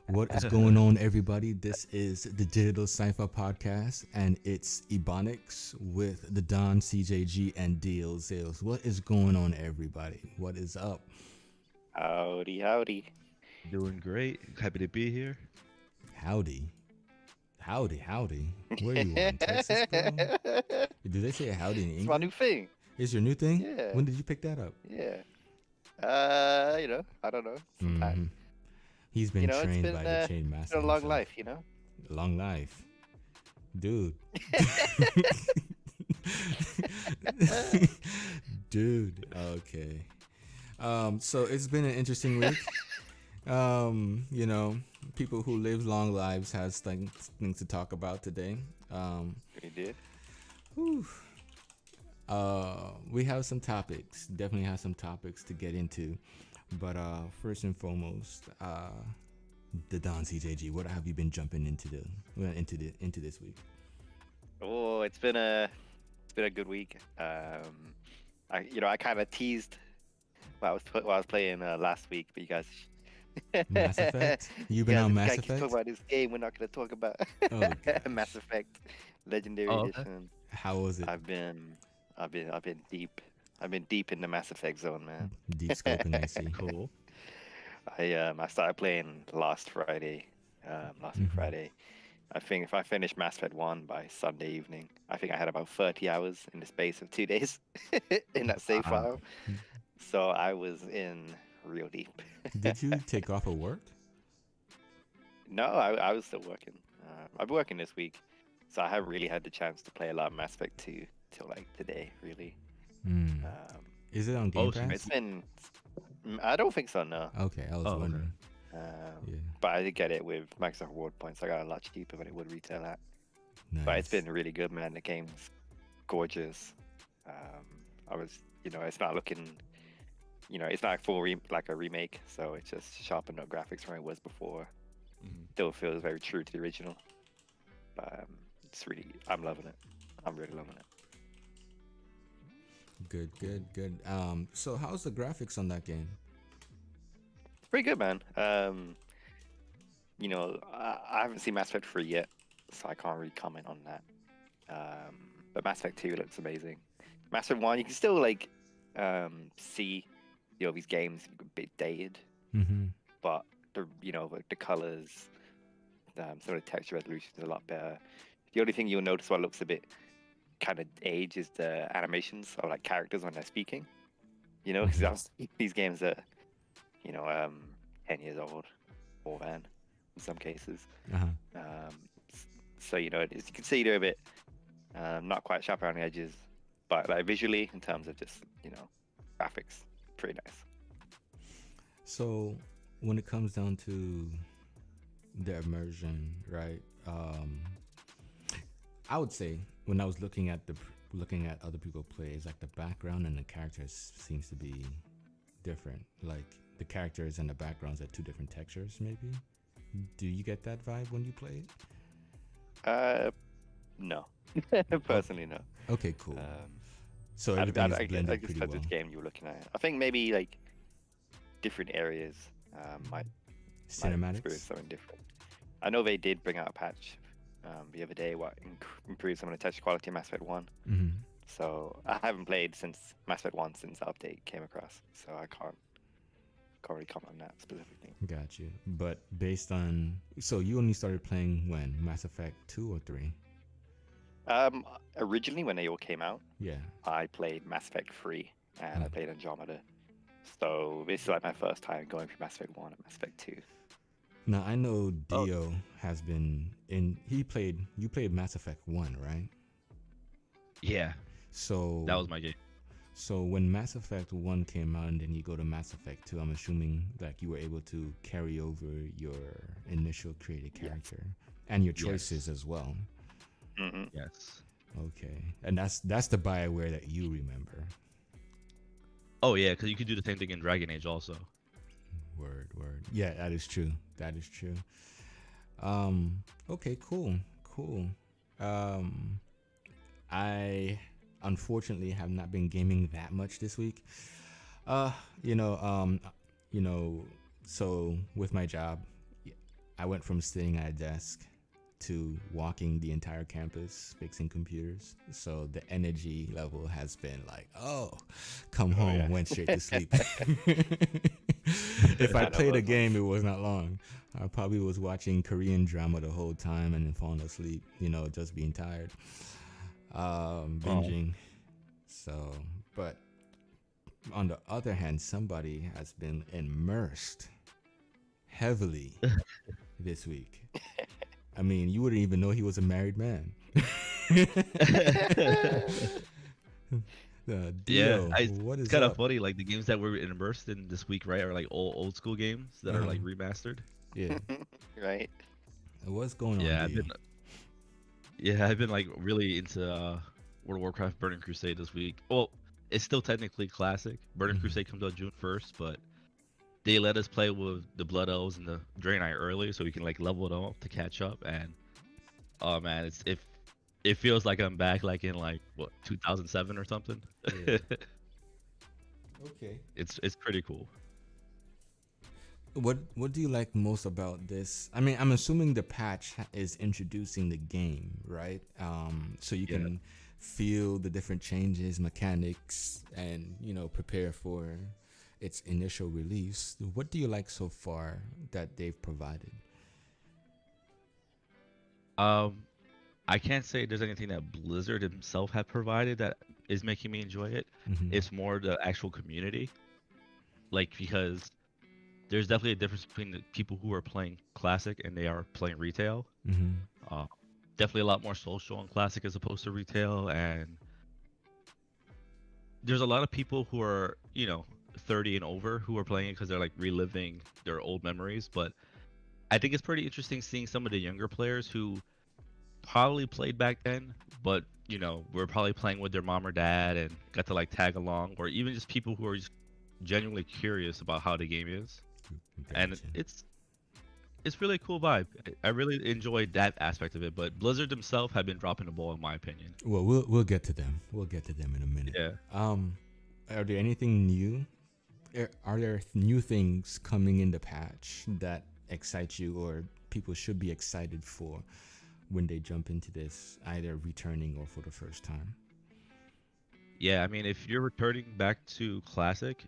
What is going on, everybody? This is the Digital Cypha Podcast, and it's Ebonics with the Don, CJG, and DL Zales. What is going on, everybody? What is up? Howdy, howdy. Doing great. Happy to be here. Howdy. Howdy. Where you on, Texas, bro? Do they say howdy in It's my new English? thing. Is your new thing? Yeah. When did you pick that up? Yeah. I don't know. Mhm. Sometime. He's been It's trained been, by the chain it's master been a long himself. life. Long life. Dude. Dude. Okay. So it's been an interesting week. People who live long lives has things to talk about today. We did. Whew. We have some topics. Definitely have some topics to get into. But first and foremost, the Don CJG. What have you been jumping into this week? Oh, it's been a good week. I kind of teased while I was playing last week, but you guys. Mass Effect. You've been Yeah, on this guy Mass keeps Effect. talking about this game. We're not going to talk about Oh, gosh. Mass Effect Legendary Oh, okay. Edition. How was it? I've been deep. I've been deep in the Mass Effect zone, man. Deep scoping, I see. Cool. I started playing last Friday. Last Friday. I think if I finished Mass Effect 1 by Sunday evening, I think I had about 30 hours in the space of 2 days in that save Wow. file. So I was in real deep. Did you take off of work? No, I was still working. I've been working this week, so I haven't really had the chance to play a lot of Mass Effect 2 till like today, really. Hmm. Is it on Game Oh, so Pass? It's been. I don't think so, no. Okay, I was Oh, okay. wondering. Um, Yeah, But I did get it with Microsoft Reward points. I got it a lot cheaper than it would retail at. nice. But it's been really good, man. The game's gorgeous. It's not looking, it's not like a remake, so it's just sharpened up graphics from where it was before. Still feels very true to the original. But I'm loving it. I'm really loving it. Good. So how's the graphics on that game? Pretty good, man. I haven't seen Mass Effect 3 yet, so I can't really comment on that. But Mass Effect 2 looks amazing. Mass Effect 1, you can still see, these games a bit dated, Mm-hmm. but the colors, some of the texture resolution is a lot better. The only thing you'll notice what looks a bit kind of aged is the animations of like characters when they're speaking. Because these games are 10 years old, more than in some cases. Uh-huh. So you can see they're a bit not quite sharp around the edges, but like visually, in terms of just graphics, pretty nice. So when it comes down to the immersion, right? I would say when I was looking at other people play, it's like the background and the characters seems to be different. Like the characters and the backgrounds are two different textures, maybe. Do you get that vibe when you play it? No, personally no. Okay, cool. So I everything is guess blended that's pretty well. the game you were looking at. I think maybe like different areas might experience Cinematics. something different. I know they did bring out a patch the other day what improved some of the texture quality of Mass Effect 1. Mm-hmm. So I haven't played since Mass Effect 1 since the update came across, so I can't really comment on that specifically. Got you. But based on, so you only started playing when? Mass Effect 2 or 3? Originally when they all came out, Yeah. I played Mass Effect 3 and I played Andromeda. So this is like my first time going through Mass Effect 1 and Mass Effect 2. Now I know Dio has been in. You played Mass Effect 1, right? Yeah, So that was my game. So when Mass Effect 1 came out and then you go to Mass Effect 2, I'm assuming like you were able to carry over your initial created character and your choices as well. Mm-hmm. Yes. Okay. And that's the BioWare that you remember. Oh yeah, because you could do the same thing in Dragon Age also. Word. Yeah, that is true. Okay, cool. I unfortunately have not been gaming that much this week. So with my job, I went from sitting at a desk to walking the entire campus fixing computers. So the energy level has been like, oh, come home, yeah. went straight to sleep. If I I know played a those game, it was not long. I probably was watching Korean drama the whole time and then falling asleep, just being tired, binging. So, but on the other hand, somebody has been immersed heavily this week. I mean, you wouldn't even know he was a married man. Dio, what is it's kind of up? funny. Like the games that we're immersed in this week, right, are like old school games that are like remastered. Yeah. Right. What's going Yeah, on, Dio? I've been like really into World of Warcraft Burning Crusade this week. Well, it's still technically classic. Burning Crusade comes out June 1st, but they let us play with the Blood Elves and the Draenei early, so we can like level it up to catch up. And oh man, it feels like I'm back like in like what 2007 or something. Yeah. Okay. It's pretty cool. What do you like most about this? I mean, I'm assuming the patch is introducing the game, right? So you can feel the different changes, mechanics, and prepare for its initial release. What do you like so far that they've provided? I can't say there's anything that Blizzard himself have provided that is making me enjoy it. Mm-hmm. It's more the actual community, like because there's definitely a difference between the people who are playing classic and they are playing retail. Mm-hmm. Definitely a lot more social on classic as opposed to retail, and there's a lot of people who are 30 and over who are playing it because they're like reliving their old memories. But I think it's pretty interesting seeing some of the younger players who probably played back then, but were probably playing with their mom or dad and got to like tag along, or even just people who are just genuinely curious about how the game is. And it's really a cool vibe. I really enjoyed that aspect of it, but Blizzard themselves have been dropping the ball in my opinion. Well, we'll get to them. We'll get to them in a minute. Yeah. Are there anything new? Are there new things coming in the patch that excite you or people should be excited for when they jump into this, either returning or for the first time? Yeah, I mean, if you're returning back to Classic,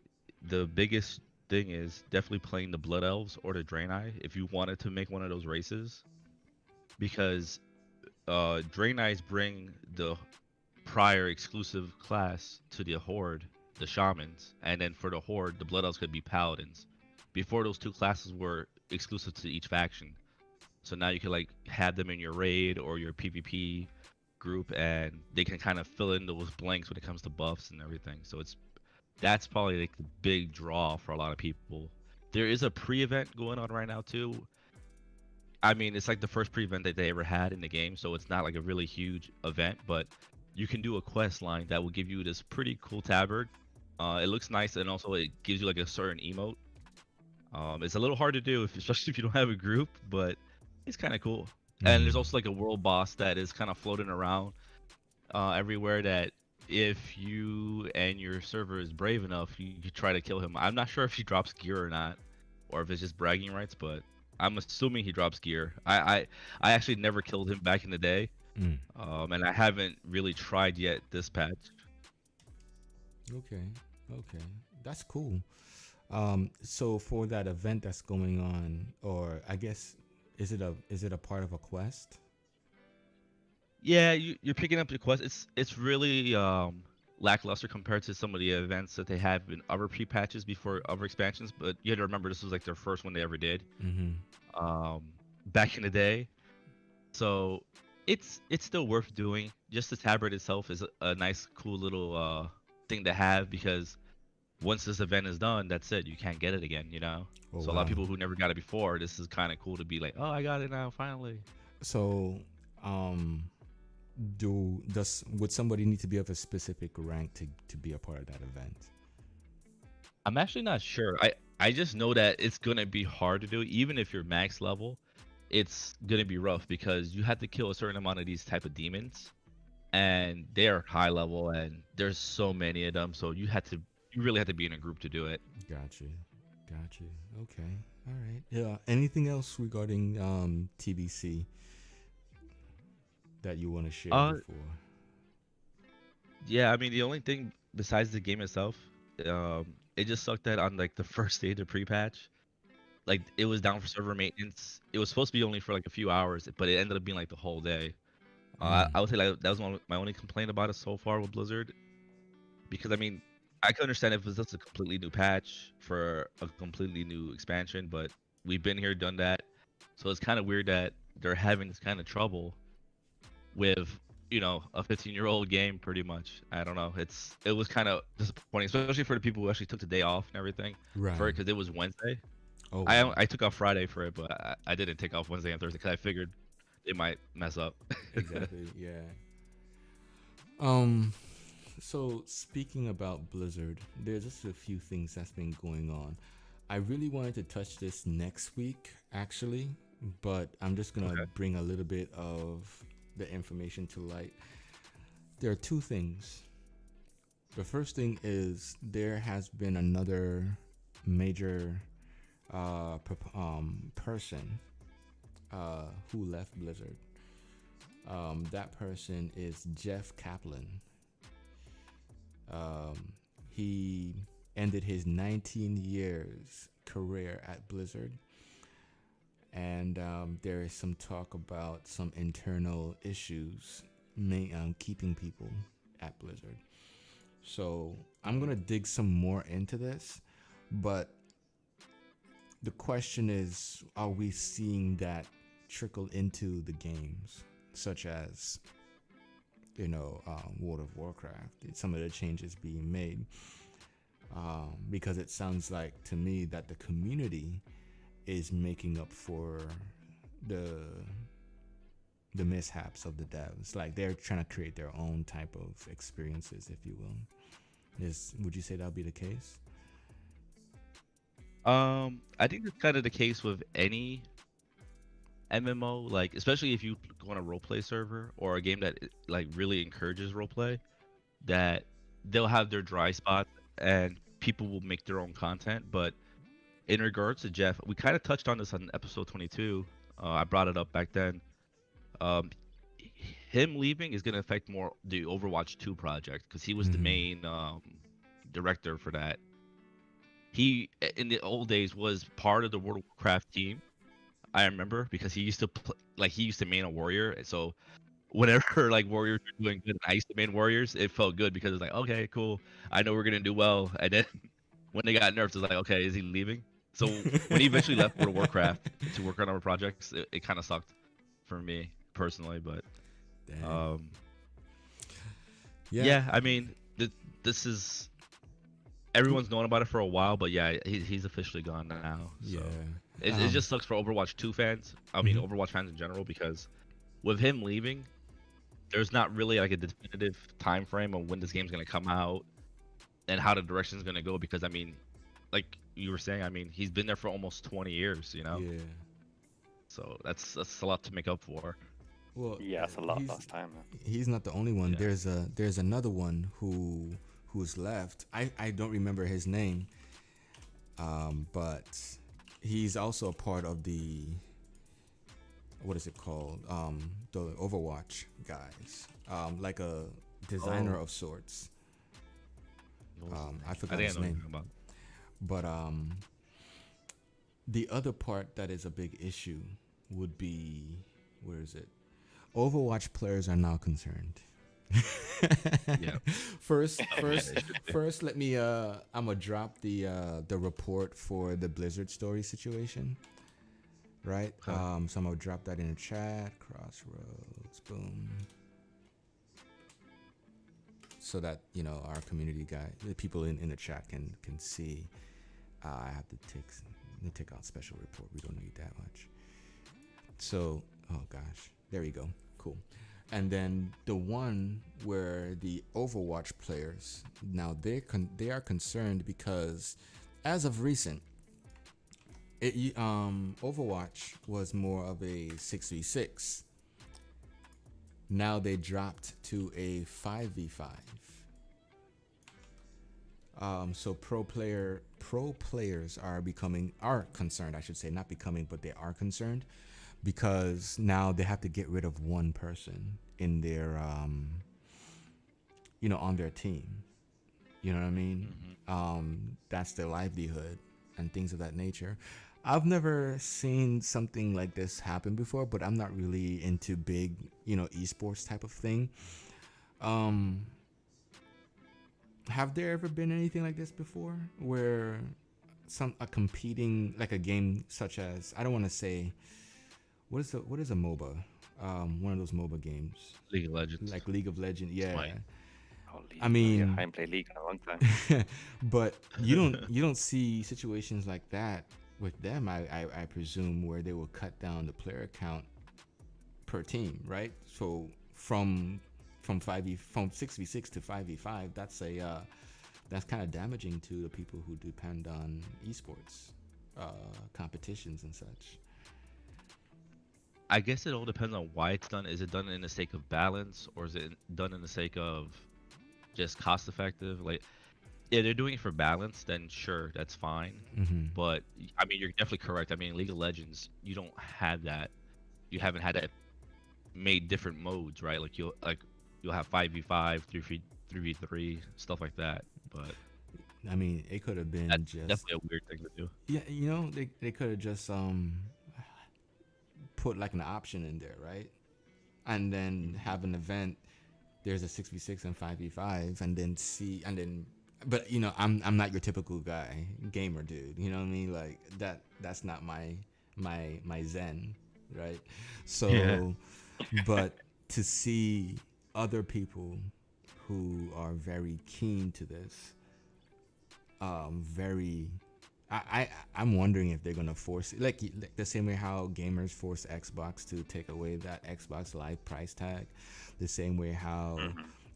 the biggest thing is definitely playing the Blood Elves or the Draenei if you wanted to make one of those races. Because Draenei's bring the prior exclusive class to the Horde, the Shamans, and then for the Horde, the Blood Elves could be Paladins. Before, those two classes were exclusive to each faction. So now you can like have them in your raid or your PvP group, and they can kind of fill in those blanks when it comes to buffs and everything. So that's probably like the big draw for a lot of people. There is a pre-event going on right now too. I mean, it's like the first pre-event that they ever had in the game, so it's not like a really huge event, but you can do a quest line that will give you this pretty cool tabard. It looks nice, and also it gives you like a certain emote. It's a little hard to do, especially if you don't have a group, but it's kind of cool. And there's also like a world boss that is kind of floating around everywhere that if you and your server is brave enough, you try to kill him. I'm not sure if he drops gear or not, or if it's just bragging rights, but I'm assuming he drops gear. I actually never killed him back in the day, and I haven't really tried yet this patch. Okay, that's cool. So for that event that's going on, or I guess, is it a part of a quest? Yeah, you're picking up the quest. It's really lackluster compared to some of the events that they have in other pre-patches before other expansions. But you have to remember this was like their first one they ever did, back in the day. So it's still worth doing. Just the tabard itself is a nice, cool little thing to have, because once this event is done, that's it. You can't get it again, Oh, so a lot of people who never got it before, this is kind of cool to be like, oh, I got it now, finally. So, would somebody need to be of a specific rank to be a part of that event? I'm actually not sure. I just know that it's gonna be hard to do. Even if you're max level, it's gonna be rough because you have to kill a certain amount of these type of demons, and they are high level, and there's so many of them. So you really have to be in a group to do it. Got you. Okay. All right. Yeah. Anything else regarding TBC that you want to share Uh, before? yeah, I mean the only thing besides the game itself, it just sucked that on like the first stage of pre-patch, like it was down for server maintenance. It was supposed to be only for like a few hours, but it ended up being like the whole day. Mm. I would say like that was my only complaint about it so far with Blizzard, because I mean, I could understand if it was just a completely new patch for a completely new expansion, but we've been here, done that, so it's kind of weird that they're having this kind of trouble with a 15-year-old game pretty much. I don't know. It was kind of disappointing, especially for the people who actually took the day off and everything for Right. it because it was Wednesday. Oh I wow. I took off Friday for it, but I didn't take off Wednesday and Thursday because I figured it might mess up. Exactly. Yeah. Um. So speaking about Blizzard, there's just a few things that's been going on. I really wanted to touch this next week, actually, but I'm just gonna Okay. bring a little bit of the information to light. There are two things. The first thing is there has been another major person who left Blizzard. That person is Jeff Kaplan. He ended his 19 years career at Blizzard, and there is some talk about some internal issues keeping people at Blizzard. So I'm gonna dig some more into this, but the question is, are we seeing that trickle into the games, such as World of Warcraft? Some of the changes being made, because it sounds like to me that the community is making up for the the mishaps of the devs. Like they're trying to create their own type of experiences, if you will. Would you say that would be the case? I think it's kind of the case with any MMO, like especially if you go on a roleplay server or a game that like really encourages roleplay, that they'll have their dry spots and people will make their own content. But in regards to Jeff, we kind of touched on this on episode 22. I brought it up back then. Um, him leaving is going to affect more the Overwatch 2 project because he was the Mm-hmm. main director for that. He in the old days was part of the World of Warcraft team. I remember because he used to like he used to main a warrior, and so whenever like warriors were doing good and I used to main warriors, it felt good because it's like okay, cool, I know we're gonna do well. And then when they got nerfed, it's like okay, is he leaving? So when he eventually left World of Warcraft to work on other projects, it kind of sucked for me personally. But Dang. um, Yeah. yeah, I mean this is everyone's known about it for a while, but yeah, he's officially gone now. Yeah. So it just sucks for Overwatch 2 fans. I mean, Mhm. Overwatch fans in general, because with him leaving, there's not really like a definitive time frame on when this game's gonna come out and how the direction's gonna go. Because I mean, like you were saying, I mean, he's been there for almost 20 years, Yeah. So that's a lot to make up for. Well, Yeah, it's a lot he's last time. he's not the only one. Yeah. There's another one who's left. I don't remember his name. But he's also a part of the, what is it called? The Overwatch guys. Like a designer Oh, of sorts. what was his I name? I forgot didn't his know name. anything about. But the other part that is a big issue would be, where is it? Overwatch players are now concerned. Yeah. first, Yeah, first, they should be. first, let me. I'm gonna drop the report for the Blizzard story situation. Right. Okay. So I'm gonna drop that in the chat. Crossroads. Boom. So that our community guy, the people in the chat can see. I have to take out special report. We don't need that much. So, oh gosh, there we go. Cool. And then the one where the Overwatch players now they are concerned because as of recent, Overwatch was more of a 6v6. Now they dropped to a 5v5. So pro players are concerned, I should say, not becoming, but they are concerned because now they have to get rid of one person in their on their team. You know what I mean? That's their livelihood and things of that nature. I've never seen something like this happen before, but I'm not really into big, esports type of thing. Have there ever been anything like this before where a competing, like a game such as, I don't want to say, what is a MOBA? One of those MOBA games. League of Legends. Like League of Legends, yeah. I mean, I haven't played League in a long time. but you don't see situations like that with them. I presume where they will cut down the player count per team, right? So from 6v6 to 5v5, that's kind of damaging to the people who depend on esports competitions and such. I guess it all depends on why it's done. Is it done in the sake of balance, or is it done in the sake of just cost effective? Like, if they're doing it for balance, then sure, that's fine. But I mean, you're definitely correct. I mean, League of Legends, you don't have that. You haven't had that made different modes, right? Like you'll have 5v5, 3v3, stuff like that. But I mean, it could have been that's just definitely a weird thing to do. Yeah, they could have just put like an option in there, right? And then have an event. There's a 6v6 and 5v5, and then but I'm not your typical gamer dude. You know what I mean? Like that's not my zen, right? So, yeah. But to see other people who are very keen to this, I'm wondering if they're gonna force it, like the same way how gamers force Xbox to take away that Xbox Live price tag, the same way how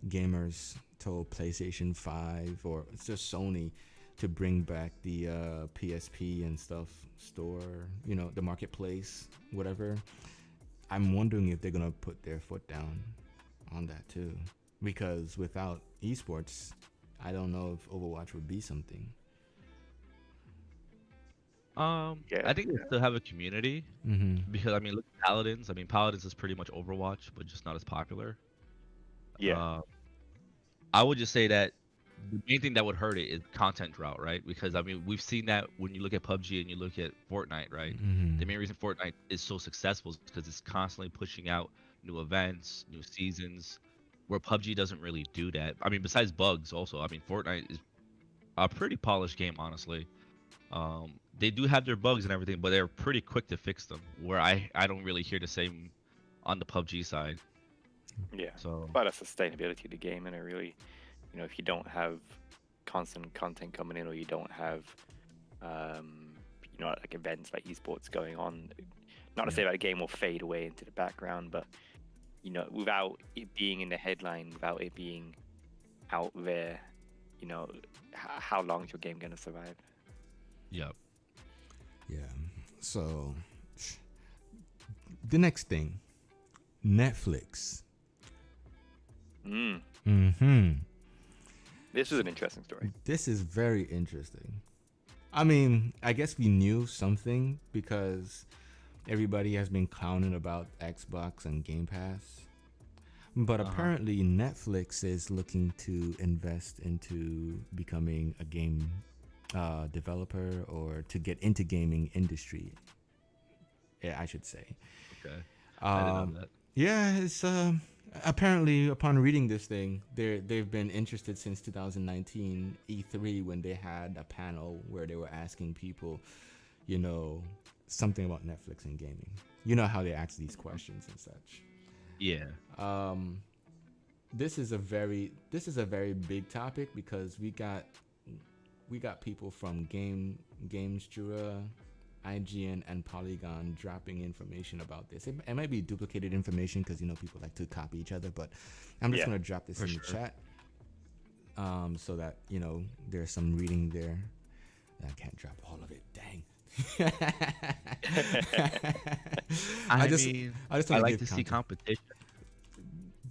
gamers told PlayStation 5 or it's just Sony to bring back the PSP and stuff store, the marketplace, whatever. I'm wondering if they're gonna put their foot down on that too, because without esports, I don't know if Overwatch would be something. I think they still have a community because I mean, look at Paladins. I mean, Paladins is pretty much Overwatch, but just not as popular. Yeah. I would just say that the main thing that would hurt it is content drought, right? Because I mean, we've seen that when you look at PUBG and you look at Fortnite, right? The main reason Fortnite is so successful is because it's constantly pushing out new events, new seasons, where PUBG doesn't really do that. I mean, besides bugs, also, I mean, Fortnite is a pretty polished game, honestly. They do have their bugs and everything, but they're pretty quick to fix them. Where I don't really hear the same on the PUBG side. Yeah. So, but a sustainability of the game, and it really, if you don't have constant content coming in, or you don't have, like events like esports going on, not to say that the game will fade away into the background, but without it being in the headline, without it being out there, how long is your game going to survive? Yep. Yeah. So the next thing, Netflix. This is an interesting story. This is very interesting. I mean, I guess we knew something because everybody has been clowning about Xbox and Game Pass. But apparently Netflix is looking to invest into becoming a game developer, or to get into gaming industry, I should say. Okay. I didn't know that. Yeah, it's apparently, upon reading this thing, they've been interested since 2019 E3, when they had a panel where they were asking people, something about Netflix and gaming. You know how they ask these questions and such. Yeah. This is a very big topic because we got people from Games Jura, IGN, and Polygon dropping information about this. It might be duplicated information because people like to copy each other, but I'm just gonna drop this in the chat, so that there's some reading there. I can't drop all of it. Dang. I just like to see competition.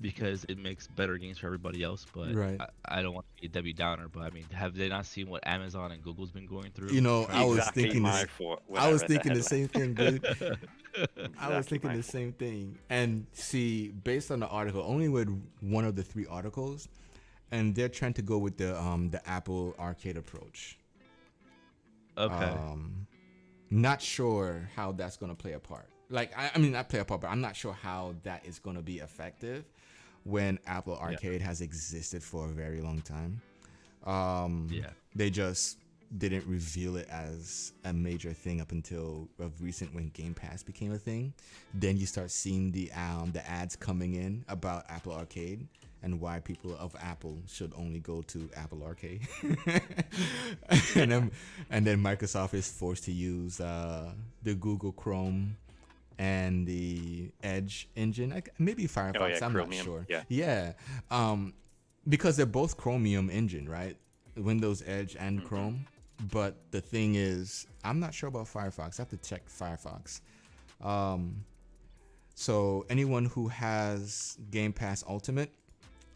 because it makes better games for everybody else. But Right. I don't want to be a Debbie Downer. But I mean, have they not seen what Amazon and Google's been going through? You know, I was Exactly thinking my this. thought when I was read the thinking the headline. same thing, dude. I was Exactly thinking my the thought. same thing. And see, based on the article, only with one of the three articles, and they're trying to go with the Apple Arcade approach. Okay. Not sure how that's gonna play a part. Like, I mean, not play a part, but I'm not sure how that is gonna be effective when Apple Arcade has existed for a very long time. Yeah. They just didn't reveal it as a major thing up until of recent when Game Pass became a thing. Then you start seeing the ads coming in about Apple Arcade and why people of Apple should only go to Apple Arcade. and then Microsoft is forced to use the Google Chrome and the Edge engine. Maybe Firefox, Oh, yeah, I'm not Chromium, sure. yeah. Yeah. Because they're both Chromium engine, right? Windows Edge and Chrome. But the thing is, I'm not sure about Firefox. I have to check Firefox. So anyone who has Game Pass Ultimate,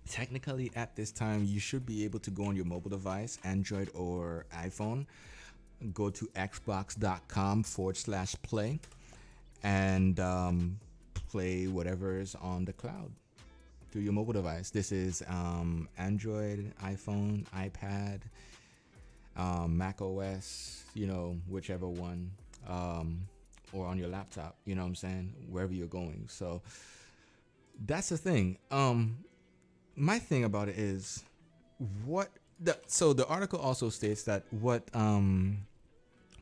technically at this time, you should be able to go on your mobile device, Android or iPhone, go to xbox.com/play and play whatever is on the cloud through your mobile device. This is Android, iPhone, iPad, Mac OS, whichever one, or on your laptop, you know what I'm saying, wherever you're going. So that's the thing. My thing about it is so the article also states that what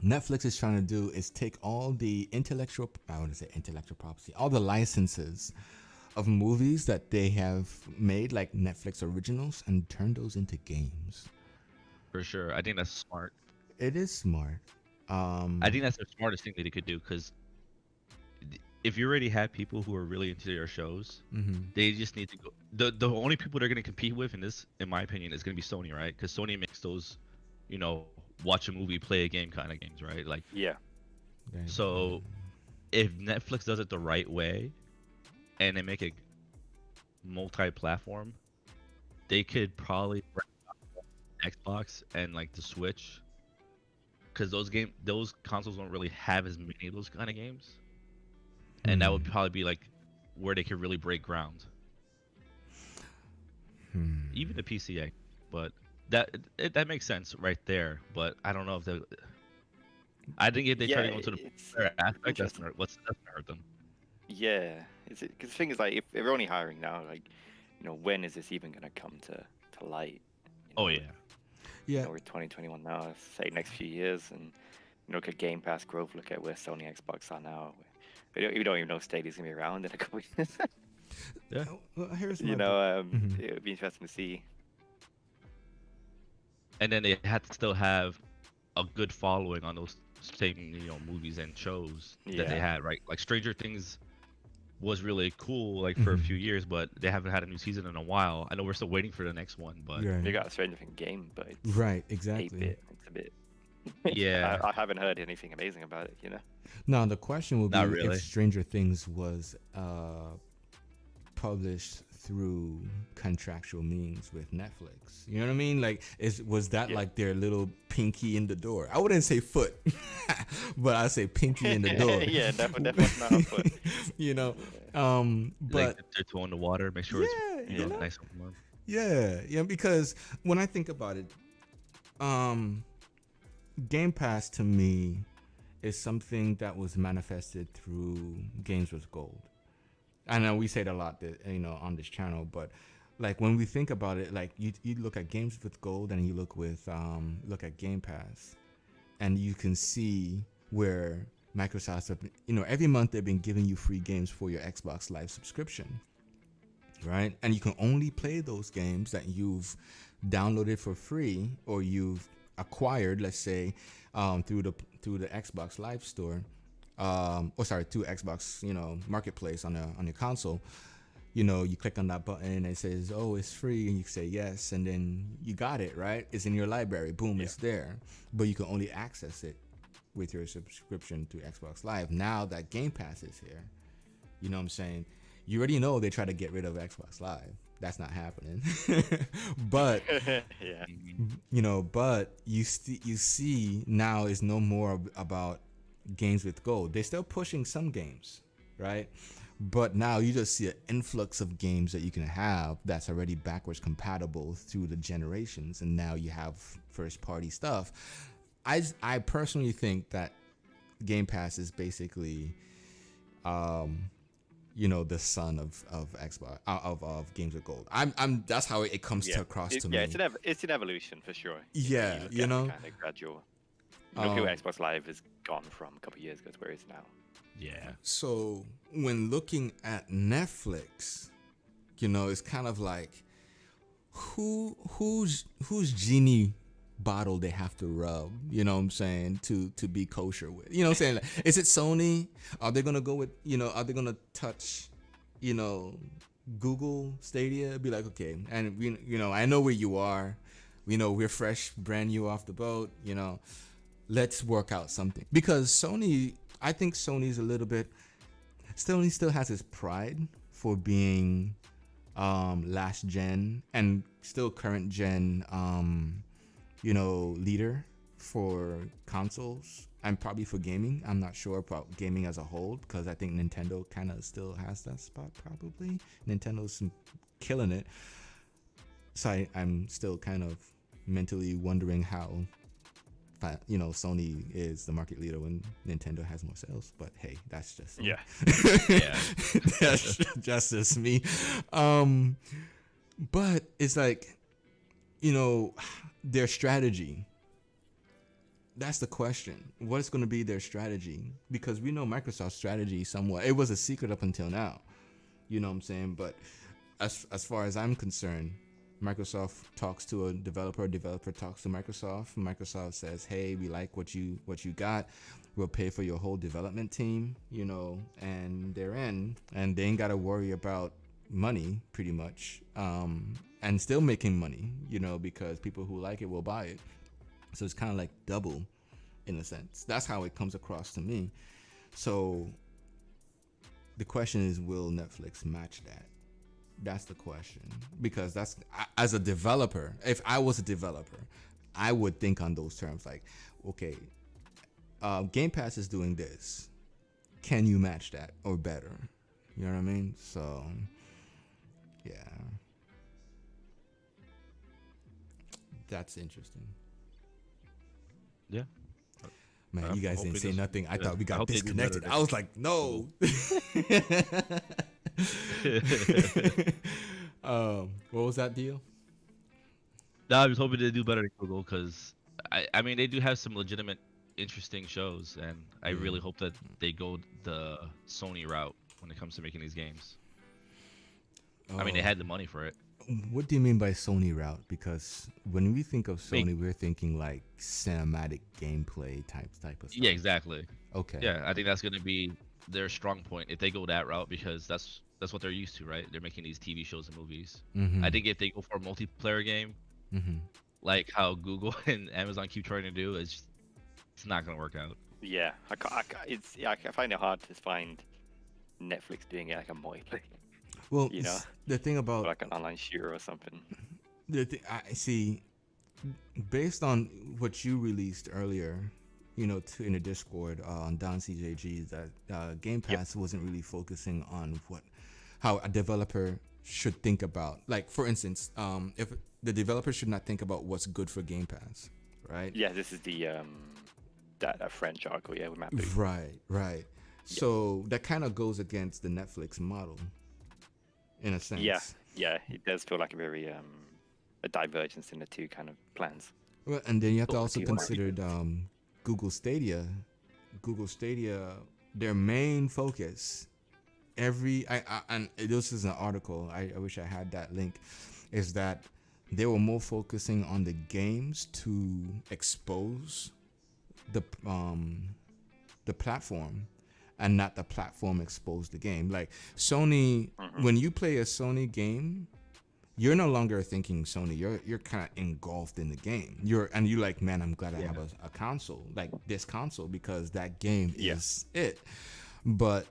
Netflix is trying to do is take all the intellectual property, all the licenses of movies that they have made, like Netflix originals, and turn those into games. For sure. I think that's smart. It is smart. I think that's the smartest thing that they could do, because if you already have people who are really into your shows, they just need to go. The only people they're going to compete with in this, in my opinion, is going to be Sony, right? Because Sony makes those, watch a movie, play a game kind of games, right? Like, Yeah. so if Netflix does it the right way and they make it multi-platform, they could probably Xbox and like the Switch, because those consoles don't really have as many of those kind of games, and that would probably be like where they could really break ground. Even the PCA, but that makes sense right there. But I don't know if they. I think if they try to go into the player aspect, that's gonna hurt them. Yeah, because the thing is, like, if they're only hiring now, like, when is this even gonna come to light? Oh yeah. Yeah. We're 2021 now. Say next few years, and look at Game Pass growth. Look at where Sony Xbox are now. We don't even know Stadia's gonna be around in a couple years. Yeah. Well, here's my It would be interesting to see. And then they had to still have a good following on those same movies and shows that they had, right? Like Stranger Things was really cool, like for a few years, but they haven't had a new season in a while. I know we're still waiting for the next one, but They got a Stranger Things game, but it's right, exactly. 8-bit. It's a bit. Yeah. I haven't heard anything amazing about it. Now the question would be Not really. if Stranger Things was published through contractual means with Netflix. You know what I mean? Like, was that like their little pinky in the door? I wouldn't say foot, but I'd say pinky in the door. Yeah, definitely not a foot. But like their toe in the water, make sure it's nice and warm. yeah, because when I think about it, Game Pass to me is something that was manifested through Games with Gold. I know we say it a lot, on this channel, but like when we think about it, like you look at Games with Gold and you look at Game Pass, and you can see where Microsoft have, every month they've been giving you free games for your Xbox Live subscription, right? And you can only play those games that you've downloaded for free or you've acquired, let's say, through the Xbox Live Store. To Xbox, Marketplace on your console. You click on that button and it says, "Oh, it's free," and you say yes, and then you got it, right? It's in your library. Boom, it's there. But you can only access it with your subscription to Xbox Live. Now that Game Pass is here, you know what I'm saying? You already know they try to get rid of Xbox Live. That's not happening. But Yeah. but you see now is no more about games with gold. They're still pushing some games, right? But now you just see an influx of games that you can have that's already backwards compatible through the generations, and now you have first party stuff. I personally think that Game Pass is basically the son of Xbox of games with gold. I'm that's how it comes across to me. Yeah, it's an evolution for sure. Yeah, kind of gradual. Look at Xbox Live has gone from a couple of years ago to where it is now. Yeah. So when looking at Netflix, it's kind of like whose genie bottle they have to rub, you know what I'm saying, to be kosher with. You know what I'm saying? Like, is it Sony? Are they gonna go with, are they gonna touch, Google Stadia? Be like, okay, and I know where you are. We know we're fresh, brand new off the boat, let's work out something. Because I think Sony's a little bit, Sony still has its pride for being last gen and still current gen leader for consoles and probably for gaming. I'm not sure about gaming as a whole because I think Nintendo kind of still has that spot probably. Nintendo's killing it. So I'm still kind of mentally wondering how Sony is the market leader when Nintendo has more sales, but hey, that's just me. Yeah. That's just me. But it's like, their strategy. That's the question. What is going to be their strategy? Because we know Microsoft's strategy somewhat. It was a secret up until now. You know what I'm saying? But as far as I'm concerned, Microsoft talks to a developer talks to Microsoft says, hey, we like what you got, we'll pay for your whole development team, and they're in, and they ain't got to worry about money pretty much, and still making money, because people who like it will buy it. So it's kind of like double in a sense. That's how it comes across to me. So the question is, will Netflix match that? That's the question, because as a developer, if I was a developer, I would think on those terms like, okay, Game Pass is doing this. Can you match that or better? You know what I mean? So, yeah. That's interesting. Yeah. Man, you guys didn't say nothing. I thought we got they do disconnected. better I was like, no. What was that deal? No, I was hoping to do better than Google because I mean they do have some legitimate, interesting shows, and I really hope that they go the Sony route when it comes to making these games. I mean, they had the money for it. What do you mean by Sony route? Because when we think of Sony, we're thinking like cinematic gameplay type of stuff. Yeah, exactly. Okay. Yeah, I think that's going to be their strong point if they go that route, because that's what they're used to, right? They're making these TV shows and movies. Mm-hmm. I think if they go for a multiplayer game, like how Google and Amazon keep trying to do, it's not going to work out. Yeah, I find it hard to find Netflix doing it like a multiplayer. Well, the thing about like an online shooter or something. I see, based on what you released earlier, in the Discord on Don CJG, that Game Pass wasn't really focusing on how a developer should think about. Like, for instance, if the developer should not think about what's good for Game Pass, right? Yeah, this is the that French article, with Matt Booth. Right. So that kind of goes against the Netflix model, in a sense. Yeah, it does feel like a very a divergence in the two kind of plans. Well, and then you have to also consider Google Stadia. Their main focus, and this is an article, I wish I had that link, is that they were more focusing on the games to expose the platform, and not the platform expose the game. Like Sony, when you play a Sony game, you're no longer thinking Sony. You're kind of engulfed in the game. You're like, man, I'm glad I have a console, like this console, because that game is it. But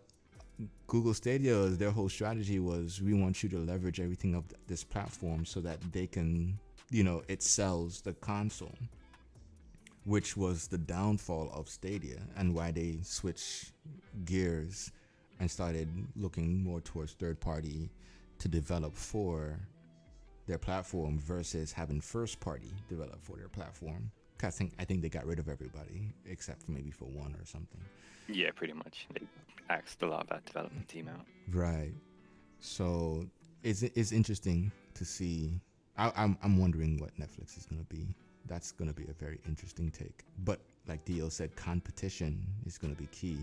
Google Stadia, their whole strategy was, we want you to leverage everything of this platform so that they can, it sells the console, which was the downfall of Stadia and why they switched gears and started looking more towards third party to develop for their platform versus having first party develop for their platform. I think they got rid of everybody except for maybe for one or something. Yeah, pretty much. They axed a lot of that development team out. Right. So it's interesting to see. I'm wondering what Netflix is going to be. That's going to be a very interesting take. But like Dio said, competition is going to be key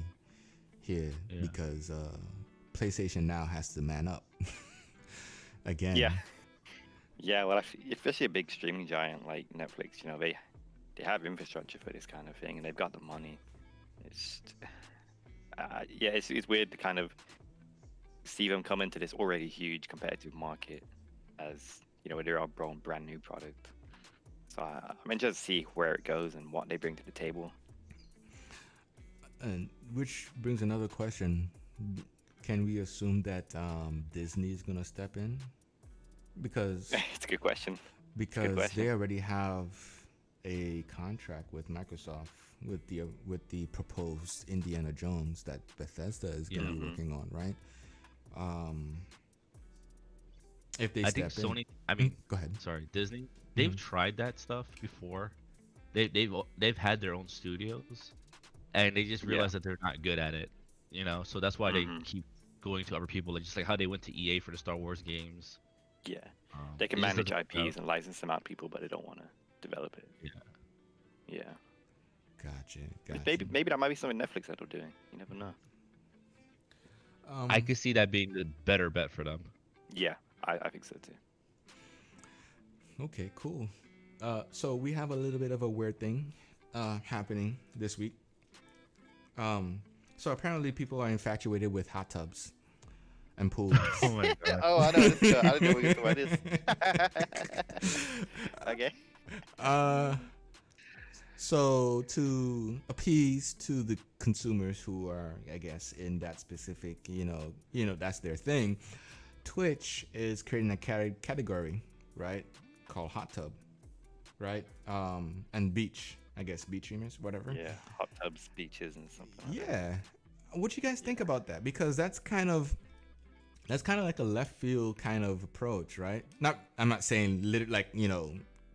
here because PlayStation now has to man up again. Yeah, well, especially a big streaming giant like Netflix, they have infrastructure for this kind of thing, and they've got the money. It's it's weird to kind of see them come into this already huge competitive market as they're a brand new product. So I'm interested to see where it goes and what they bring to the table. And which brings another question: can we assume that Disney is gonna step in? Because it's a good question. Because they already have a contract with Microsoft with the proposed Indiana Jones that Bethesda is going to be working on, right? If they step in, Sony. I mean, go ahead. Sorry, Disney. They've tried that stuff before. They've had their own studios, and they just realized that they're not good at it. So that's why they keep going to other people, just like how they went to EA for the Star Wars games. Yeah, they can manage IPs and license them out to people, but they don't want to develop it. Yeah. Gotcha. Maybe that might be something Netflix that'll do. You never know. I could see that being the better bet for them. Yeah, I think so too. Okay, cool. So we have a little bit of a weird thing happening this week. So apparently people are infatuated with hot tubs and pools. Oh my god. Oh, I know. I don't know what you're talking about. Okay. So to appease to the consumers who are, I guess, in that specific, that's their thing, Twitch is creating a category, right, called hot tub, right, and beach, I guess, beach streamers, whatever. Yeah, hot tubs, beaches, and something like that. Yeah. What you guys think about that? Because that's kind of like a left field kind of approach, right? I'm not saying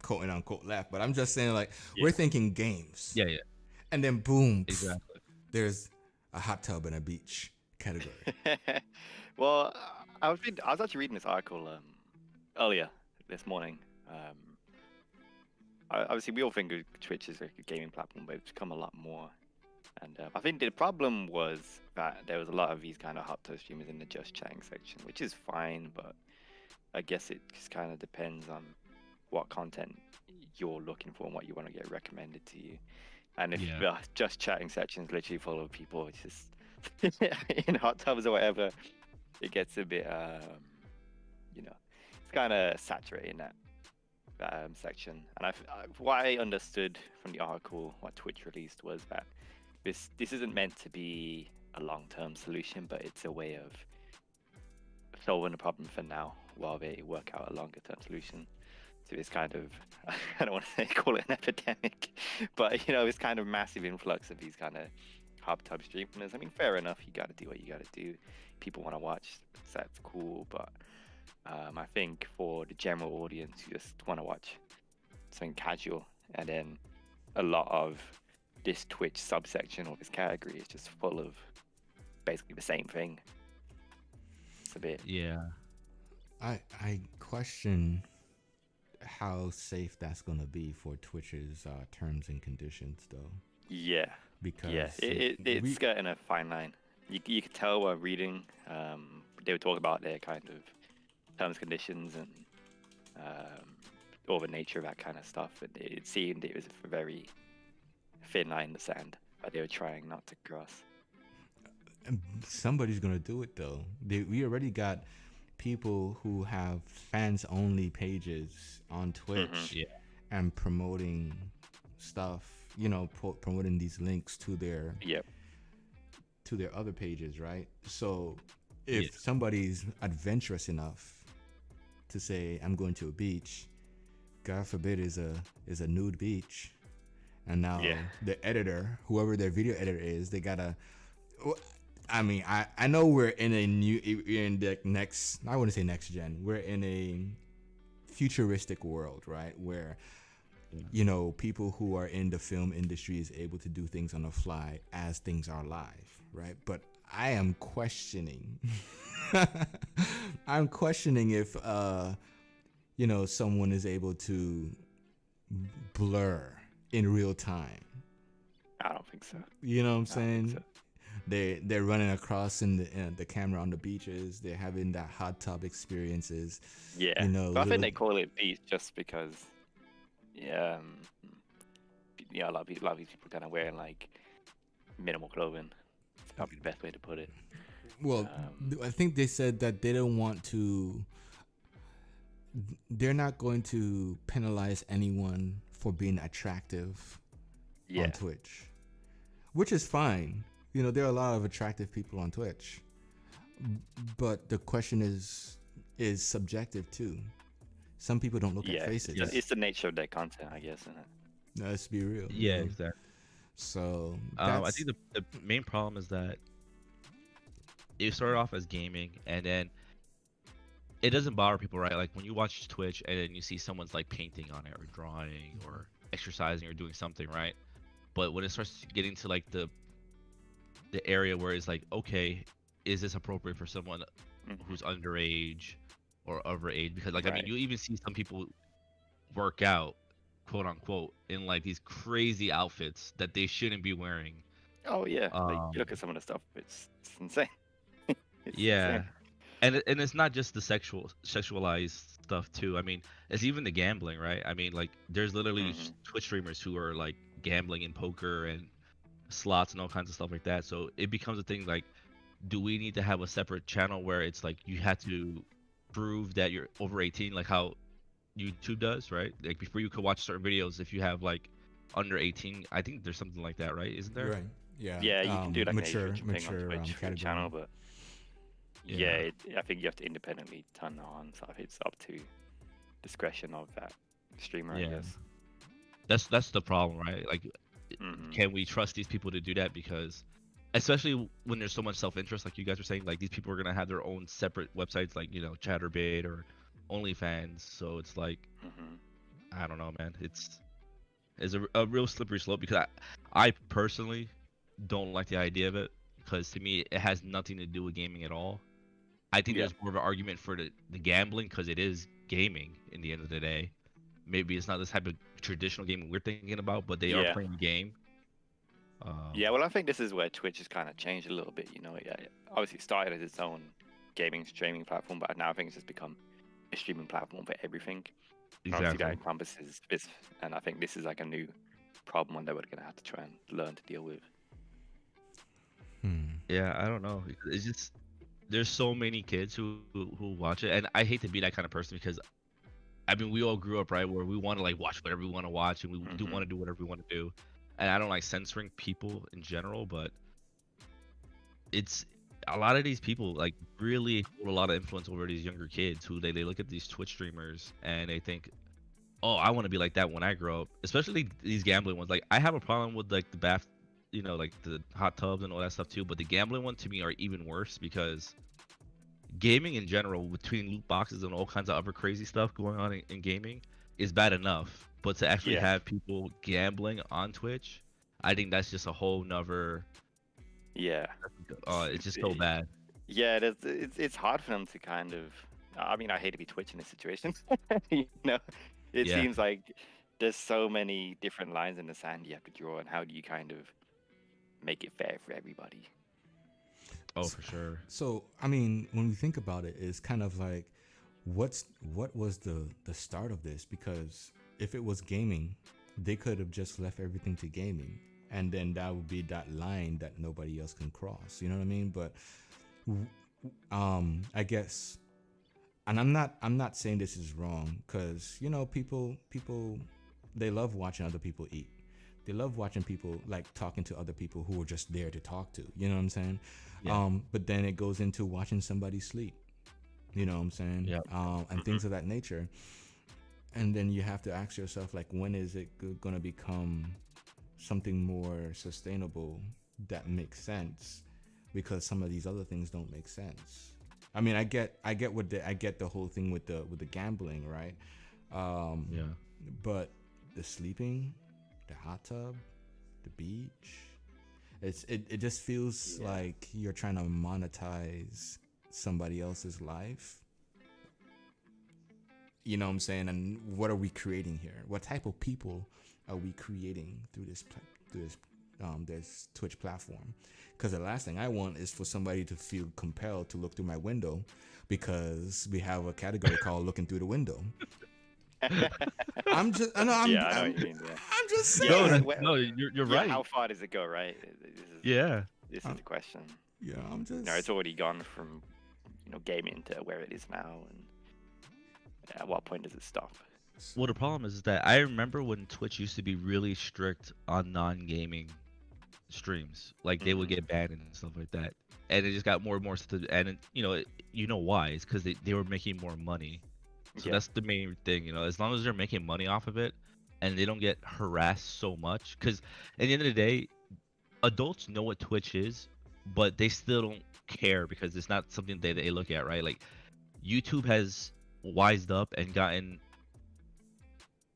quote unquote left, but I'm just saying we're thinking games. Yeah. And then boom, exactly. There's a hot tub and a beach category. Well, I was actually reading this article earlier this morning. Obviously, we all think of Twitch as like a gaming platform, but it's become a lot more. And I think the problem was that there was a lot of these kind of hot tub streamers in the just chatting section, which is fine, but I guess it just kind of depends on what content you're looking for and what you want to get recommended to you. And if the just chatting section is literally full of people just in hot tubs or whatever, it gets a bit, it's kind of saturated in that section. And what I understood from the article, what Twitch released, was that this isn't meant to be a long-term solution, but it's a way of solving the problem for now while they work out a longer-term solution. So it's kind of, I don't want to call it an epidemic, but this kind of massive influx of these kind of hot tub streamers. I mean, fair enough, you got to do what you got to do. People want to watch, so that's cool, but I think for the general audience who just want to watch something casual, and then a lot of this Twitch subsection or this category is just full of basically the same thing. It's a bit. Yeah. I question how safe that's going to be for Twitch's terms and conditions, though. Yeah. Because it's skirting a fine line. You could tell while reading, they were talking about their kind of terms, conditions, and all the nature of that kind of stuff. And it seemed it was a very thin line in the sand that they were trying not to cross. Somebody's going to do it, though. We already got people who have fans-only pages on Twitch and promoting stuff, promoting these links to their to their other pages, right? So if Yeah. somebody's adventurous enough to say, I'm going to a beach, God forbid is a nude beach, and now Yeah. the editor, whoever their video editor is, they gotta. I mean, I know we're in the next. I wouldn't say next gen. We're in a futuristic world, right? Where people who are in the film industry is able to do things on the fly as things are live, right? But I am questioning. I'm questioning if someone is able to blur in real time. I don't think so. You know what I'm I don't think saying? so. They're running across in the camera on the beaches. They're having that hot tub experiences. Yeah. You know, But I think little- they call it beach just because, a lot of these people kind of wearing like minimal clothing. It's probably the best way to put it. Well, I think they said that they don't want to. They're not going to penalize anyone for being attractive Yeah. on Twitch, which is fine. There are a lot of attractive people on Twitch, but the question is subjective too. Some people don't look Yeah. at faces. It's the nature of their content, I guess, isn't it? Let's be real. Yeah, exactly. So I think the main problem is that it started off as gaming, and then it doesn't bother people, right? Like when you watch Twitch and then you see someone's like painting on it or drawing or exercising or doing something, right? But when it starts getting to like the area where it's like, okay, is this appropriate for someone who's underage or overage? Because like I mean, Right. you even see some people work out, quote unquote, in like these crazy outfits that they shouldn't be wearing. Oh yeah. Like, you look at some of the stuff; it's insane. It's Yeah. insane. And it's not just the sexualized stuff too. I mean, it's even the gambling, right? I mean, like there's literally Twitch streamers who are like gambling in poker and slots and all kinds of stuff like that. So it becomes a thing like, do we need to have a separate channel where it's like you have to prove that you're over 18, like how YouTube does, right? Like before you could watch certain videos, if you have like under 18, I think there's something like that, right? Isn't there? right. Yeah. Yeah, you can do like mature, an age thing on mature Twitch for the category. channel, but Yeah. I think you have to independently turn that on. So it's up to discretion of that streamer, I Yeah. guess. That's the problem, right? Like, can we trust these people to do that? Because especially when there's so much self-interest, like you guys were saying, like these people are gonna have their own separate websites, like Chatterbait or OnlyFans. So it's like, I don't know, man. It's a real slippery slope because I personally don't like the idea of it, because to me it has nothing to do with gaming at all. I think Yeah. there's more of an argument for the gambling, because it is gaming in the end of the day. Maybe it's not this type of traditional gaming we're thinking about, but they are Yeah. playing the game. Yeah, well, I think this is where Twitch has kind of changed a little bit. Obviously it started as its own gaming streaming platform, but now I think it's just become a streaming platform for everything. And obviously that Exactly. encompasses this, and I think this is like a new problem that we're gonna have to try and learn to deal with. Yeah, I don't know. It's just there's so many kids who watch it, and I hate to be that kind of person because I mean we all grew up right where we want to like watch whatever we want to watch, and we do want to do whatever we want to do, and I don't like censoring people in general, but it's a lot of these people like really hold a lot of influence over these younger kids who they look at these Twitch streamers and they think, oh, I want to be like that when I grow up. Especially these gambling ones. Like I have a problem with like the bath, like the hot tubs and all that stuff too. But the gambling one to me are even worse because gaming in general, between loot boxes and all kinds of other crazy stuff going on in gaming, is bad enough. But to actually Yeah. have people gambling on Twitch, I think that's just a whole nother. Yeah. It's just so bad. Yeah, it's hard for them to kind of. I mean, I hate to be Twitch in this situation. It Yeah. seems like there's so many different lines in the sand you have to draw, and how do you kind of make it fair for everybody? Oh, for sure. So, I mean, when we think about it, it's kind of like, what was the start of this? Because if it was gaming, they could have just left everything to gaming, and then that would be that line that nobody else can cross. You know what I mean? But I guess, and I'm not saying this is wrong, because people they love watching other people eat. They love watching people, like talking to other people who are just there to talk to. You know what I'm saying? Yeah. But then it goes into watching somebody sleep. You know what I'm saying? Yeah. And things of that nature. And then you have to ask yourself, like, when is it going to become something more sustainable that makes sense? Because some of these other things don't make sense. I mean, I get the whole thing with the gambling, right? Yeah. But the sleeping, the hot tub, the beach, it just feels like you're trying to monetize somebody else's life. You know what I'm saying? And what are we creating here? What type of people are we creating through this Twitch platform? Because the last thing I want is for somebody to feel compelled to look through my window, because we have a category called looking through the window. I'm just, I know, I know what you mean. Yeah. I'm just saying. No, you're Yeah, right. how far does it go, right? This is the question. Yeah, I'm just. You know, it's already gone from, gaming to where it is now, and at what point does it stop? Well, the problem is that I remember when Twitch used to be really strict on non-gaming streams. Like they would get banned and stuff like that, and it just got more and more. And you know why? It's because they were making more money. So that's the main thing. As long as they're making money off of it, and they don't get harassed so much. Because at the end of the day, adults know what Twitch is, but they still don't care because it's not something they look at, right? Like YouTube has wised up and gotten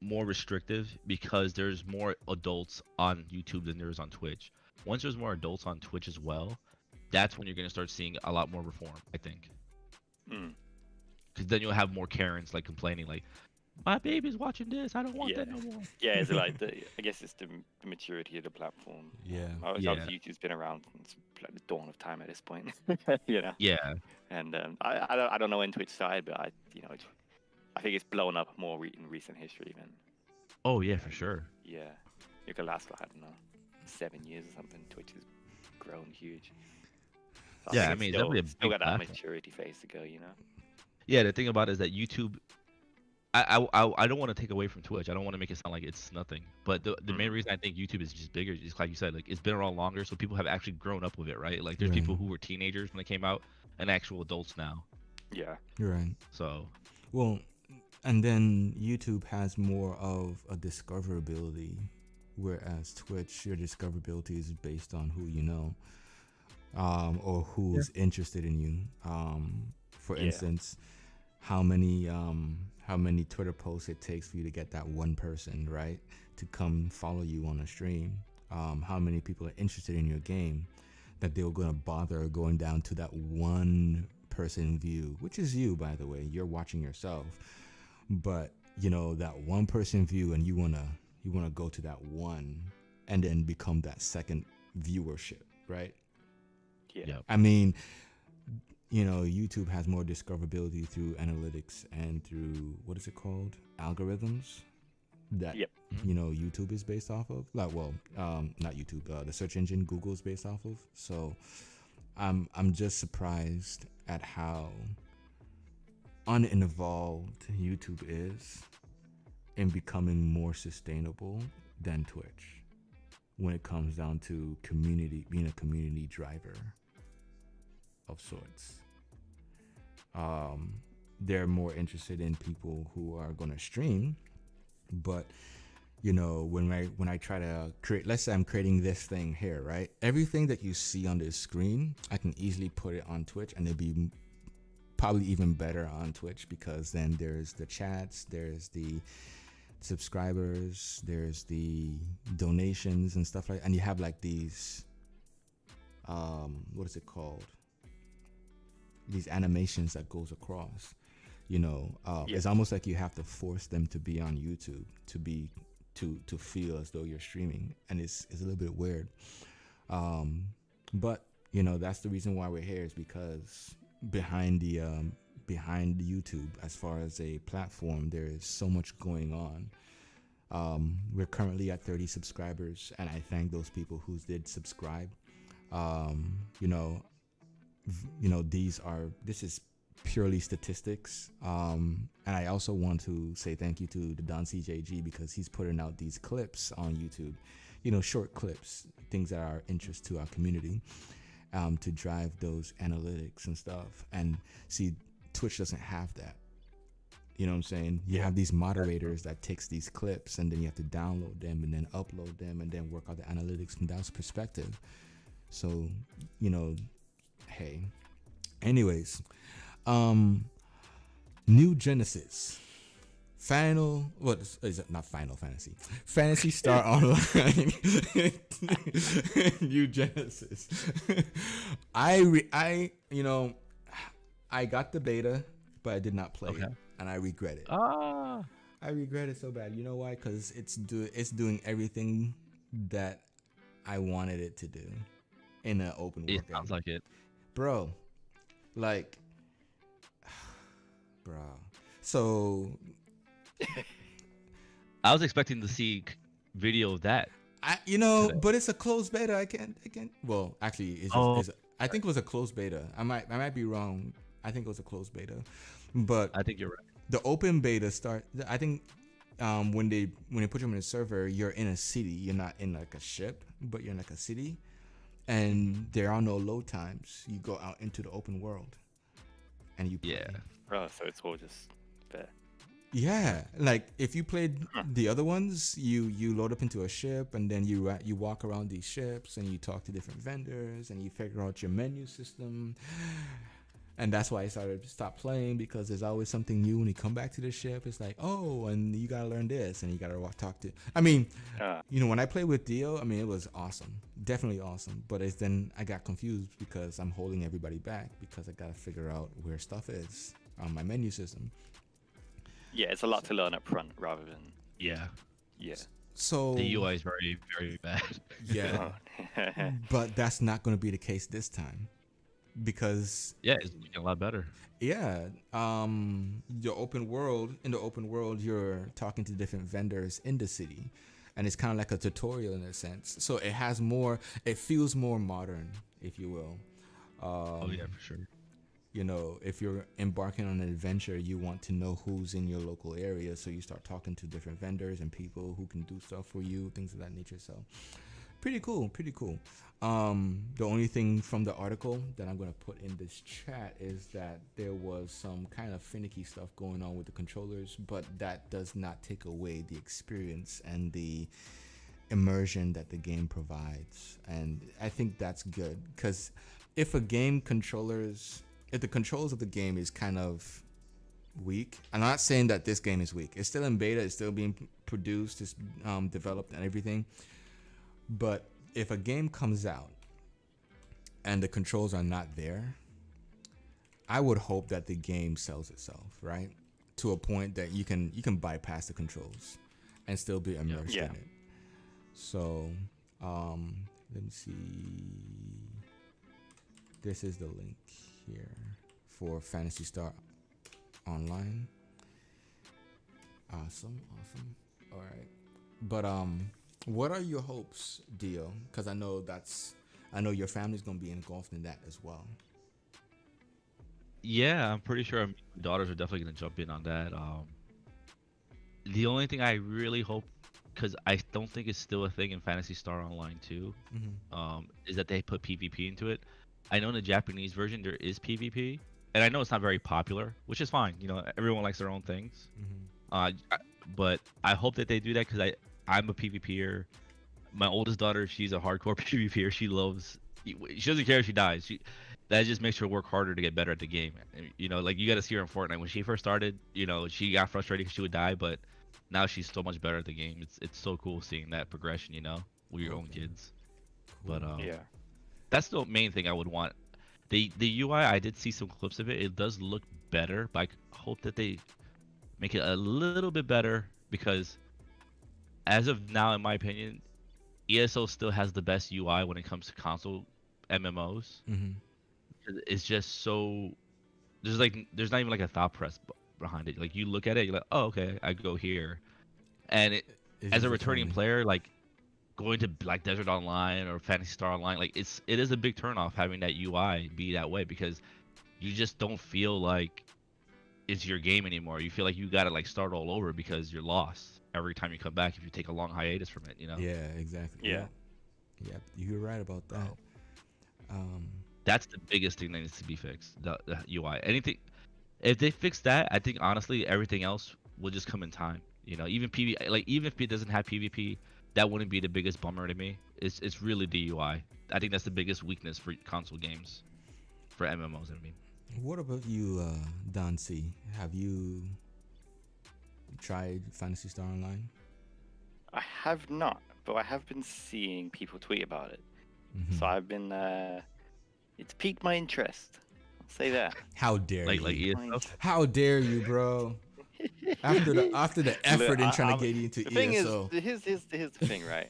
more restrictive because there's more adults on YouTube than there is on Twitch. Once there's more adults on Twitch as well, that's when you're going to start seeing a lot more reform, I think. Because then you'll have more Karens like complaining, like, my baby's watching this, I don't want that no more. Yeah, it's like I guess it's the maturity of the platform. Yeah. Obviously YouTube's been around since like the dawn of time at this point. Yeah. And I don't know when Twitch started, but I think it's blown up more in recent history even. Oh yeah, for sure. Yeah, it could last for, I don't know, 7 years or something. Twitch has grown huge. So Yeah, I mean, it's definitely a still big got that platform. maturity phase to go, Yeah, the thing about it is that YouTube, I don't want to take away from Twitch. I don't want to make it sound like it's nothing. But the main reason I think YouTube is just bigger, just like you said, like it's been around longer, so people have actually grown up with it, right? Like there's people who were teenagers when they came out and actual adults now. Yeah. You're right. So. Well, and then YouTube has more of a discoverability, whereas Twitch, your discoverability is based on who you know, or who's interested in you. For instance, how many Twitter posts it takes for you to get that one person, right, to come follow you on a stream. How many people are interested in your game that they're going to bother going down to that one person view, which is you, by the way. You're watching yourself, but that one person view, and you wanna go to that one and then become that second viewership, right? Yeah. I mean, YouTube has more discoverability through analytics and through, what is it called, algorithms that YouTube is based off of. Like, well, not YouTube, the search engine Google is based off of. So I'm just surprised at how uninvolved YouTube is in becoming more sustainable than Twitch when it comes down to being a community driver of sorts. They're more interested in people who are going to stream, but when I try to create, let's say I'm creating this thing here, right? Everything that you see on this screen, I can easily put it on Twitch, and it'd be probably even better on Twitch, because then there's the chats, there's the subscribers, there's the donations and stuff like that. And you have like these what is it called, these animations that goes across, it's almost like you have to force them to be on YouTube to feel as though you're streaming, and it's a little bit weird, but that's the reason why we're here, is because behind YouTube, as far as a platform, there is so much going on. We're currently at 30 subscribers, and I thank those people who did subscribe. This is purely statistics, and I also want to say thank you to the Don CJG, because he's putting out these clips on YouTube. short clips, things that are interest to our community, to drive those analytics and stuff. And see, Twitch doesn't have that. You know what I'm saying? You have these moderators that takes these clips, and then you have to download them and then upload them and then work out the analytics from that perspective. So, hey. Anyways, New Genesis. What is it? Not Final Fantasy. Phantasy Star Online. New Genesis. I got the beta, but I did not play it, and I regret it. I regret it so bad. You know why? Because it's doing everything that I wanted it to do in an open world. It sounds like it, bro. So I was expecting to see video of that. But it's a closed beta. I can't. Well, actually, I think it was a closed beta. I might be wrong. I think it was a closed beta, but I think you're right. The open beta I think, when they put you in a server, you're in a city. You're not in like a ship, but you're in like a city, and there are no load times. You go out into the open world, and you play. Yeah. Oh, so it's all just there. Yeah, like if you played the other ones, you load up into a ship, and then you walk around these ships, and you talk to different vendors, and you figure out your menu system. And that's why I stopped playing, because there's always something new when you come back to the ship. It's like, oh, and you gotta learn this, and you gotta talk to. I mean, when I played with Dio, I mean, it was awesome, definitely awesome. But then I got confused because I'm holding everybody back because I gotta figure out where stuff is on my menu system. Yeah, it's a lot to learn up front rather than. Yeah. So the UI is very, very bad. Yeah, but that's not going to be the case this time, because it's getting a lot better. Yeah, in the open world, you're talking to different vendors in the city, and it's kind of like a tutorial in a sense. So it feels more modern, if you will. Oh yeah, for sure. If you're embarking on an adventure, you want to know who's in your local area, so you start talking to different vendors and people who can do stuff for you, things of that nature. So pretty cool. The only thing from the article that I'm going to put in this chat is that there was some kind of finicky stuff going on with the controllers, but that does not take away the experience and the immersion that the game provides. And I think that's good, because if the controls of the game is kind of weak. I'm not saying that this game is weak. It's still in beta. It's still being produced. It's developed and everything. But if a game comes out and the controls are not there, I would hope that the game sells itself, right? To a point that you can bypass the controls and still be immersed in it. So let me see. This is the link here for Phantasy Star Online. Awesome. All right, but what are your hopes, Dio? Because I know your family's gonna be engulfed in that as well. Yeah, I'm pretty sure my daughters are definitely gonna jump in on that. The only thing I really hope, because I don't think it's still a thing in Phantasy Star Online 2, is that they put PvP into it. I know in the Japanese version there is PvP, and I know it's not very popular, which is fine. Everyone likes their own things. But I hope that they do that, because I'm a PvPer. My oldest daughter, she's a hardcore PvPer. She doesn't care if she dies. That just makes her work harder to get better at the game. Like you got to see her in Fortnite. When she first started, she got frustrated because she would die, but now she's so much better at the game. It's so cool seeing that progression, with your own kids. Cool. But that's the main thing I would want. The UI, I did see some clips of it. It does look better, but I hope that they make it a little bit better, because as of now, in my opinion, ESO still has the best UI when it comes to console MMOs. It's just so there's not even like a thought press behind it. Like you look at it, you're like, oh okay, I go here, and as a returning player, like going to like Desert Online or Phantasy Star Online, like it is a big turnoff having that UI be that way, because you just don't feel like it's your game anymore. You feel like you gotta like start all over because you're lost. every time you come back if you take a long hiatus from it. You know. Yeah, exactly. Yeah. Yeah, you're right about that. That's the biggest thing that needs to be fixed. The UI. Anything. If they fix that, I think honestly everything else will just come in time. You know, even even if it doesn't have PvP, that wouldn't be the biggest bummer to me. It's really the UI. I think that's the biggest weakness for console games, for MMOs. I mean. What about you, Don C? Have you tried Fantasy Star Online? I have not, but I have been seeing people tweet about it. Mhm. So I've been. It's piqued my interest. I'll say that. How dare Like you? ESO? How dare you, bro? After the effort in trying to get you into the thing ESO. is, here's the thing, right?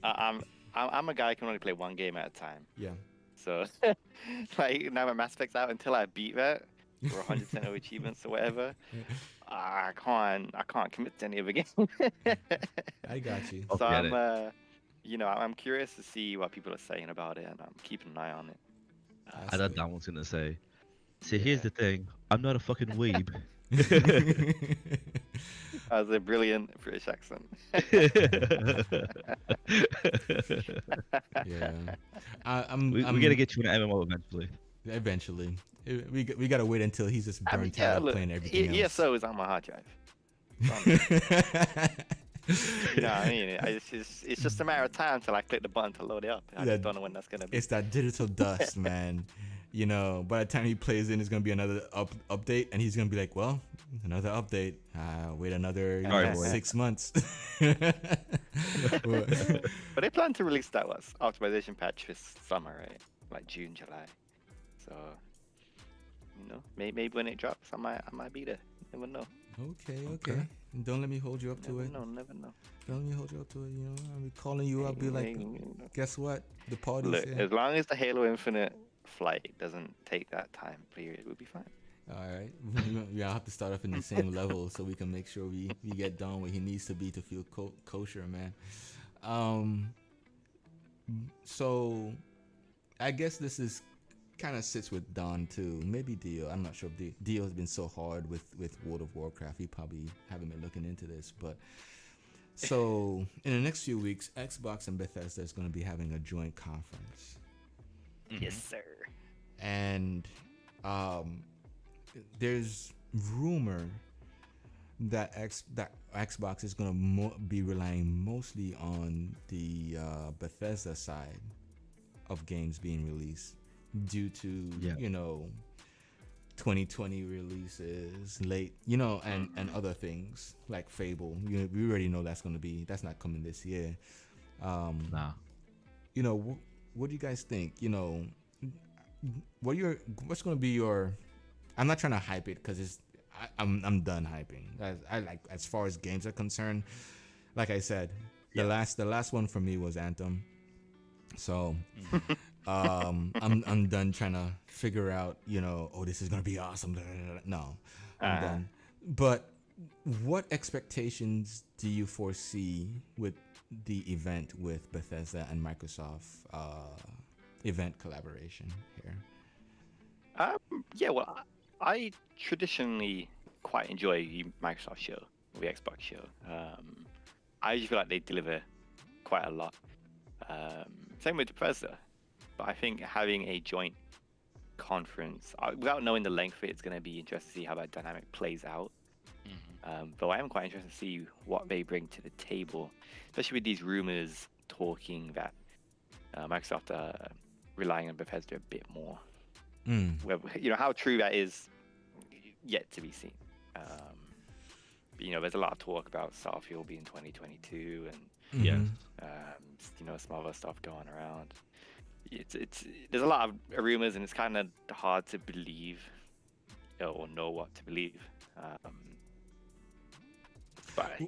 I'm a guy who can only play one game at a time. Yeah. So, like, now my Mass Effect's out, until I beat that, or 100% of achievements or whatever, I can't commit to any of the game. I got you. So Get I'm curious to see what people are saying about it, and I'm keeping an eye on it. I thought Don was gonna say. See, here's the thing. I'm not a fucking weeb. That was a brilliant British accent. Yeah. We gotta get you an MMO eventually. Eventually. We gotta wait until he's just burnt out of playing everything else. ESO is on my hard drive. You know what I mean? It's just a matter of time till I click the button to load it up. I just don't know when that's gonna be. It's that digital dust, man. You know, by the time he plays in, it's gonna be another update, and he's gonna be like, "Well, another update. Wait another 6 months." But they plan to release that optimization patch this summer, right? Like June, July. So, maybe when it drops, I might be there. Never know. Okay. Don't let me hold you up to it. Never know. Don't let me hold you up to it. I'll be calling you up, be like, guess what? The party's Look, here. as long as the Halo Infinite flight doesn't take that time period, we'll be fine. All right. I'll have to start off in the same level so we can make sure we get Don where he needs to be to feel kosher, man. So I guess this is kind of sits with Don too. Maybe Dio. I'm not sure if Dio has been so hard with World of Warcraft. He probably haven't been looking into this, but so in the next few weeks, Xbox and Bethesda is going to be having a joint conference. Yes, sir. And there's rumor that Xbox is going to be relying mostly on the Bethesda side of games being released due to 2020 releases late, and other things like Fable. We already know that's not coming this year. Nah. What do you guys think? What's going to be your? I'm not trying to hype it because I'm done hyping. As far as games are concerned, like I said, the last one for me was Anthem. So I'm done trying to figure out, this is gonna be awesome. No, I'm done. But what expectations do you foresee with the event with Bethesda and Microsoft event collaboration here? Well, I traditionally quite enjoy the Microsoft show, or the Xbox show. I usually feel like they deliver quite a lot. Same with Bethesda, but I think having a joint conference, without knowing the length of it, it's going to be interesting to see how that dynamic plays out. But I am quite interested to see what they bring to the table, especially with these rumors talking that Microsoft are relying on Bethesda a bit more. How true that is, yet to be seen. But, there's a lot of talk about Starfield being 2022 and some other stuff going around. There's a lot of rumors, and it's kind of hard to believe or know what to believe. But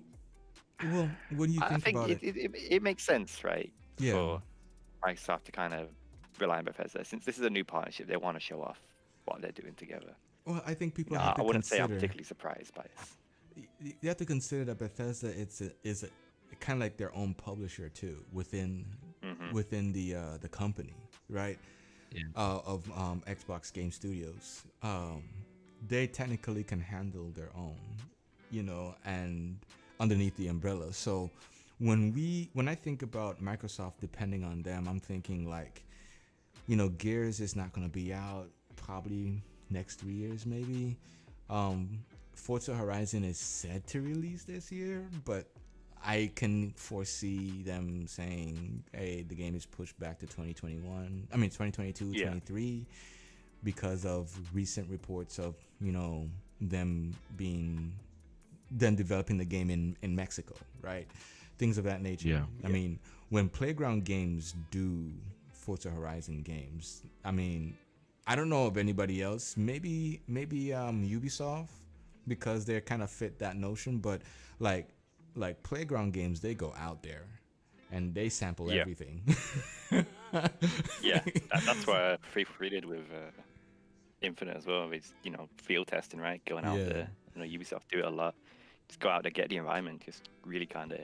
when you think about it makes sense, right? Yeah. For Microsoft to kind of rely on Bethesda, since this is a new partnership, they want to show off what they're doing together. Well, I think people. I wouldn't say I'm particularly surprised by it. You have to consider that Bethesda is a kind of like their own publisher too within the company, right? Yeah. Of Xbox Game Studios. They technically can handle their own, and underneath the umbrella. So when I think about Microsoft depending on them, I'm thinking like, Gears is not going to be out probably next 3 years maybe. Forza Horizon is said to release this year, but I can foresee them saying, hey, the game is pushed back to 2022, Yeah. 23, because of recent reports of, them developing the game in Mexico, right? Things of that nature. Yeah. I mean, when Playground Games do Forza Horizon games, I mean, I don't know of anybody else. Maybe Ubisoft, because they kind of fit that notion. But like Playground Games, they go out there and they sample Yeah. everything. Yeah, that's what Free did with Infinite as well. It's field testing, right? Going out Yeah. there. Ubisoft do it a lot. Just go out there, get the environment, just really kind of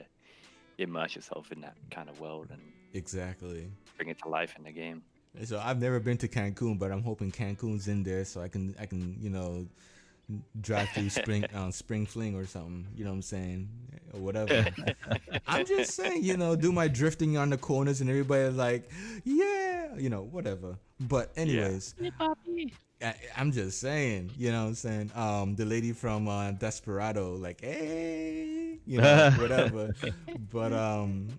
immerse yourself in that kind of world and Exactly. bring it to life in the game. So I've never been to Cancun, but I'm hoping Cancun's in there so I can drive through Spring Fling or something. You know what I'm saying? Or whatever. I'm just saying, do my drifting on the corners and everybody like, yeah, whatever. But anyways, I'm just saying, what I'm saying? The lady from Desperado, like, hey, whatever. But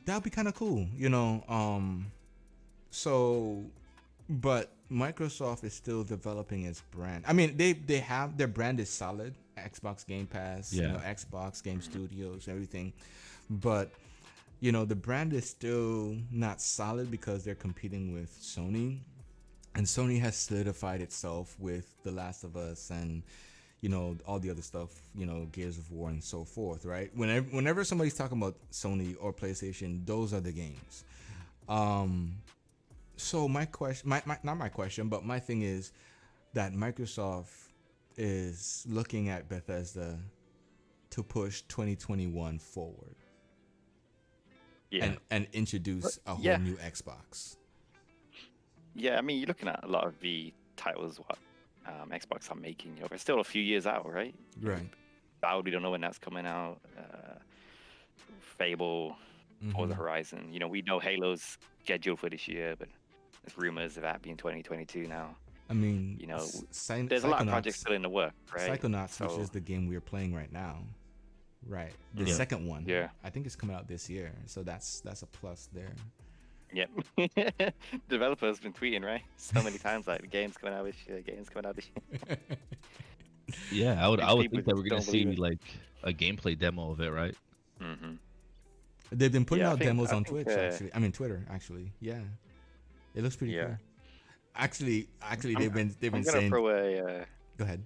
that'd be kind of cool, So, but Microsoft is still developing its brand. I mean, they have their brand is solid. Xbox Game Pass, Xbox Game Studios, everything. But the brand is still not solid because they're competing with Sony, and Sony has solidified itself with The Last of Us and all the other stuff, Gears of War and so forth, right? Whenever somebody's talking about Sony or PlayStation, those are the games. So my question, not my question, but my thing is that Microsoft is looking at Bethesda to push 2021 forward. Yeah. And introduce a whole new Xbox. Yeah, I mean, you're looking at a lot of the titles what Xbox are making. They're still a few years out, right? Right. We don't know when that's coming out. Fable, Forza Horizon. We know Halo's scheduled for this year, but there's rumors of that being 2022 now. I mean, there's a lot of projects still in the work, right? Psychonauts, which is the game we're playing right now, right? The second one, I think it's coming out this year, so that's a plus there. Yep. Developers been tweeting, right? So many times, like, the game's coming out this year, Yeah, I would think that we're gonna see like a gameplay demo of it, right? Mm-hmm. They've been putting out demos on Twitch, actually. I mean, Twitter, actually. Yeah, it looks pretty cool. Actually, they've been saying. Throw a, Go ahead.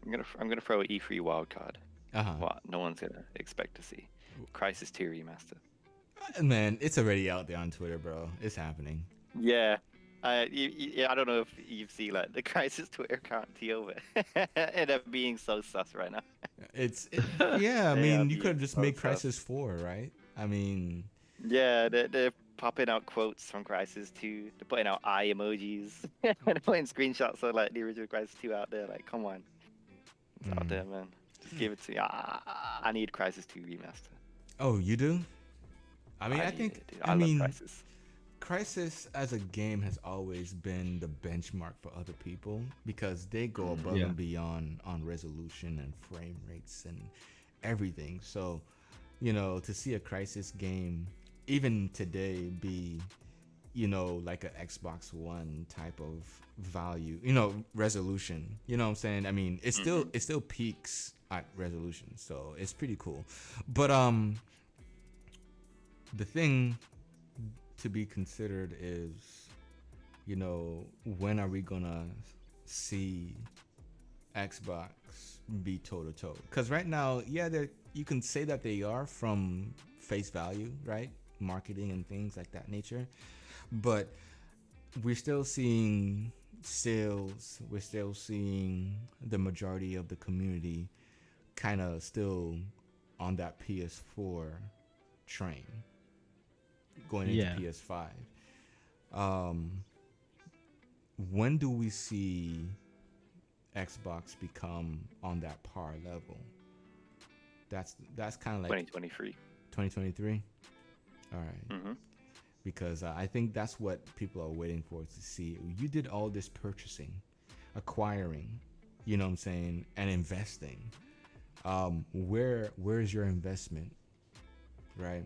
I'm gonna throw an E3 wildcard. Uh-huh. What no one's gonna expect to see. Crysis 2 remaster. Man, it's already out there on Twitter, bro. It's happening. Yeah. I don't know if you've seen like the Crysis Twitter account over. It up being so sus right now. I mean, you could have just made Crysis 4, right? I mean, yeah, they're popping out quotes from Crysis 2. They're putting out eye emojis. They're putting screenshots of like the original Crysis 2 out there. Like, come on, it's out there, man. Just give it to me. I need Crysis 2 remaster. Oh, you do? I mean, I think I love Crysis. Crysis as a game has always been the benchmark for other people because they go above and beyond on resolution and frame rates and everything. So, to see a Crysis game even today be, like an Xbox One type of value, resolution, you know what I'm saying? I mean, it still peaks at resolution, so it's pretty cool. But the thing to be considered is, when are we gonna see Xbox be toe to toe? Because right now, you can say that they are from face value, right? Marketing and things like that nature, but we're still seeing sales. We're still seeing the majority of the community kind of still on that PS4 train going into PS5. When do we see Xbox become on that par level That's kind of like 2023. 2023. All right. Mm-hmm. Because I think that's what people are waiting for to see. You did all this purchasing, acquiring, you know what I'm saying, and investing. Where's your investment, right?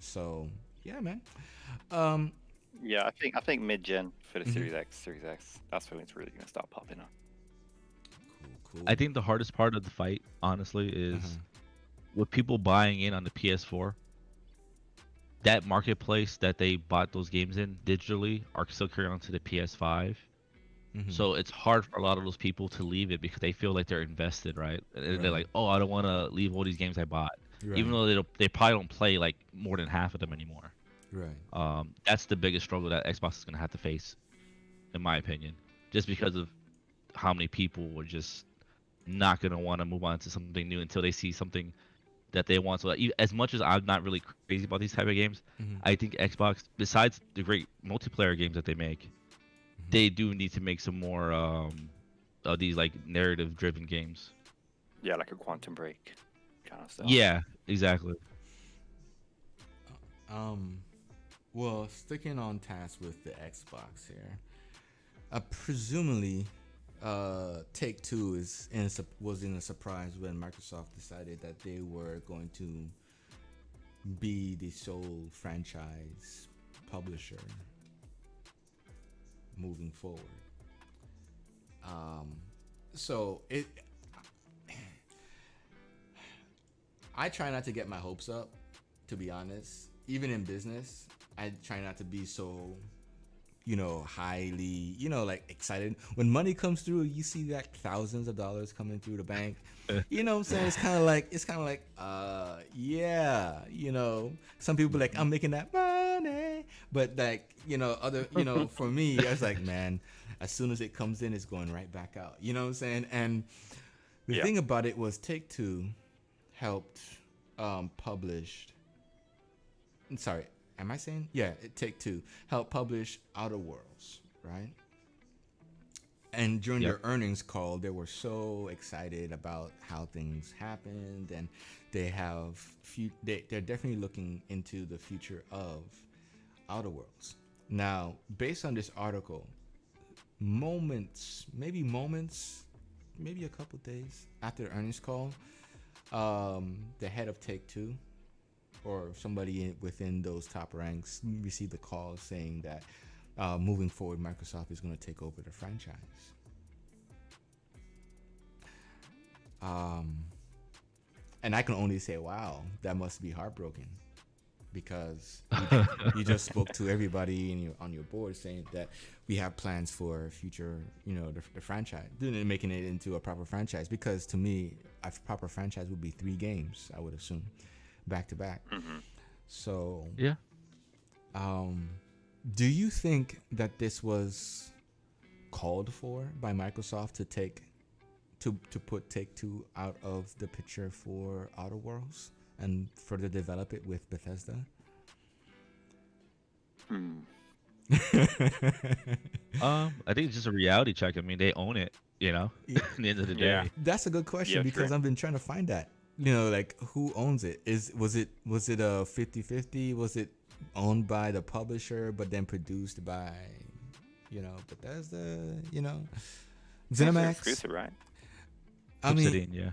So yeah, man. Yeah, I think mid-gen for the Mhm. Series X, that's when it's really gonna start popping up. Cool. I think the hardest part of the fight, honestly, is Uh-huh. with people buying in on the PS4. That marketplace that they bought those games in digitally are still carrying on to the PS5. Mhm. So it's hard for a lot of those people to leave it because they feel like they're invested, right? And they're Right. like, "Oh, I don't want to leave all these games I bought," even Right. though they probably don't play like more than half of them anymore. Right. That's the biggest struggle that Xbox is gonna have to face, in my opinion, just because of how many people were just not gonna want to move on to something new until they see something that they want. So as much as I'm not really crazy about these type of games, Mhm. I think Xbox, besides the great multiplayer games that they make, they do need to make some more of these like narrative-driven games. Yeah, like a Quantum Break kind of stuff. Yeah, exactly. Well, sticking on task with the Xbox here, presumably, Take-Two was in a surprise when Microsoft decided that they were going to be the sole franchise publisher moving forward. So I try not to get my hopes up, to be honest. Even in business, I try not to be so, highly, like excited. When money comes through, you see that thousands of dollars coming through the bank. You know what I'm saying? It's kind of like, yeah, some people like, I'm making that money. But like, for me, I was like, man, as soon as it comes in, it's going right back out. You know what I'm saying? And the thing about it was Take-Two helped published. Sorry, am I saying? Yeah, Take-Two helped publish Outer Worlds, right? And during their earnings call, they were so excited about how things happened, and they're definitely looking into the future of Outer Worlds. Now, based on this article, maybe a couple days after the earnings call, the head of Take-Two or somebody within those top ranks received a call saying that moving forward, Microsoft is going to take over the franchise. And I can only say, wow, that must be heartbroken, because you just spoke to everybody on your board saying that we have plans for future, the franchise, making it into a proper franchise. Because to me, a proper franchise would be 3 games, I would assume, back to back. Mm-hmm. So Yeah. Do you think that this was called for by Microsoft to put Take-Two out of the picture for Outer Worlds and further develop it with Bethesda? I think it's just a reality check. I mean, they own it, at the end of the day. Yeah. That's a good question, because sure. I've been trying to find that. Like, who owns it? Was it a 50-50? Was it owned by the publisher but then produced by, Bethesda, ZeniMax? Exclusive, right? I mean, Obsidian,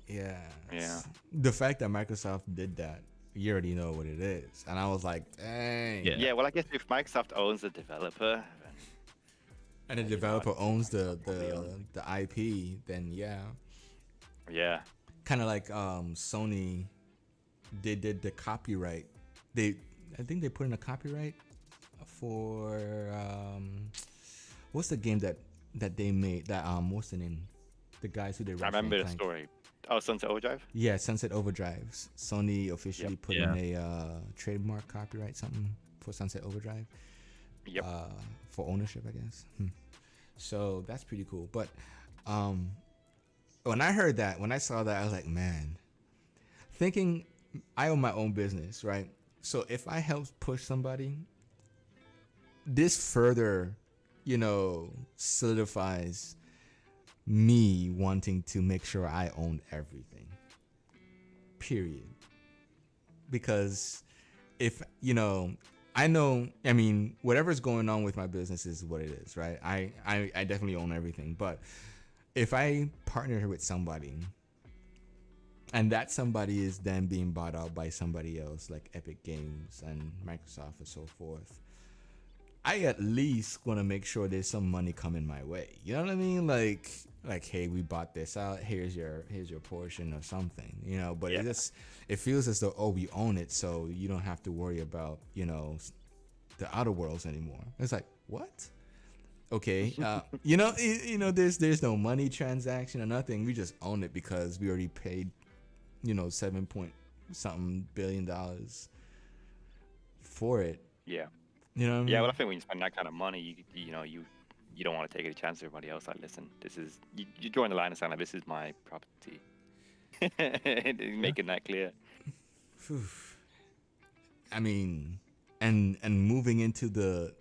yeah. Yeah. The fact that Microsoft did that, you already know what it is. And I was like, dang. Yeah. Yeah, well, I guess if Microsoft owns the developer, And the developer owns the IP, then yeah. yeah. Kind of like Sony, they did the copyright. I think they put in a copyright for what's the game that they made? That what's the name? The guys who did. I remember the story. Oh, Sunset Overdrive? Yeah, Sunset Overdrive. Sony officially put in a trademark copyright something for Sunset Overdrive. Yep. For ownership, I guess. So that's pretty cool. But when I saw that, I was like, man, thinking I own my own business, right? So if I help push somebody, this further, solidifies me wanting to make sure I own everything. period. Because if I know, I mean, whatever's going on with my business is what it is, right? I definitely own everything. But if I partner with somebody and that somebody is then being bought out by somebody else like Epic Games and Microsoft and so forth, I at least want to make sure there's some money coming my way. You know what I mean? Like, hey, we bought this out. Here's your portion or something. But it feels as though, we own it, so you don't have to worry about the outer worlds anymore. It's like, what? Okay, there's no money transaction or nothing. We just own it because we already paid, $7 point something billion for it. Yeah. You know what I mean? Yeah, well, I think when you spend that kind of money, you don't want to take a chance with everybody else. Like, listen, this is you join the line and saying like, this is my property. Making that clear. I mean, and moving into the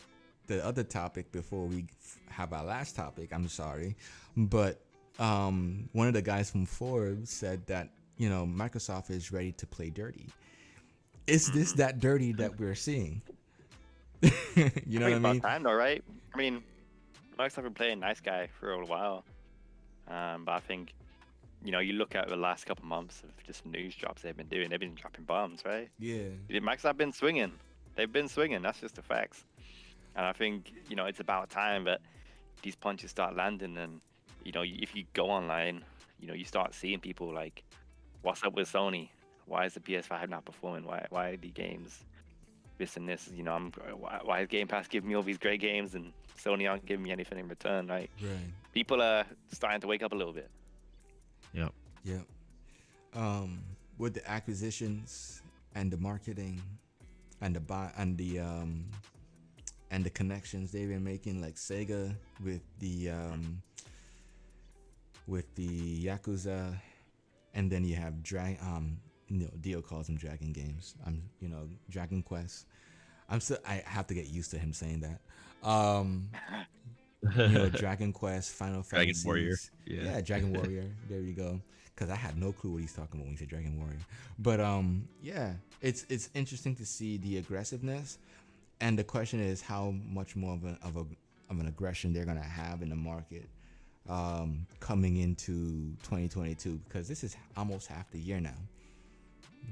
other topic before we have our last topic. I'm sorry, but one of the guys from Forbes said that Microsoft is ready to play dirty. Is this that dirty that we're seeing? You know what I mean? About time, though, right? I mean, Microsoft been playing nice guy for a while, but I think you look at the last couple months of just news drops they've been doing. They've been dropping bombs, right? Yeah. Microsoft been swinging. They've been swinging. That's just the facts. And I think it's about time that these punches start landing. And if you go online, you start seeing people like, "What's up with Sony? Why is the PS5 not performing? Why are the games this and this? Why is Game Pass giving me all these great games and Sony aren't giving me anything in return?" Right? People are starting to wake up a little bit. Yep. With the acquisitions and the marketing and the connections they've been making, like Sega with the Yakuza, and then you have Dio calls them Dragon games. Dragon Quest. I have to get used to him saying that. Dragon Quest, Final Fantasy. Dragon Warrior. Yeah, Dragon Warrior. There you go. Because I had no clue what he's talking about when he said Dragon Warrior. But it's interesting to see the aggressiveness, and the question is how much more of an aggression they're gonna have in the market coming into 2022, because this is almost half the year now.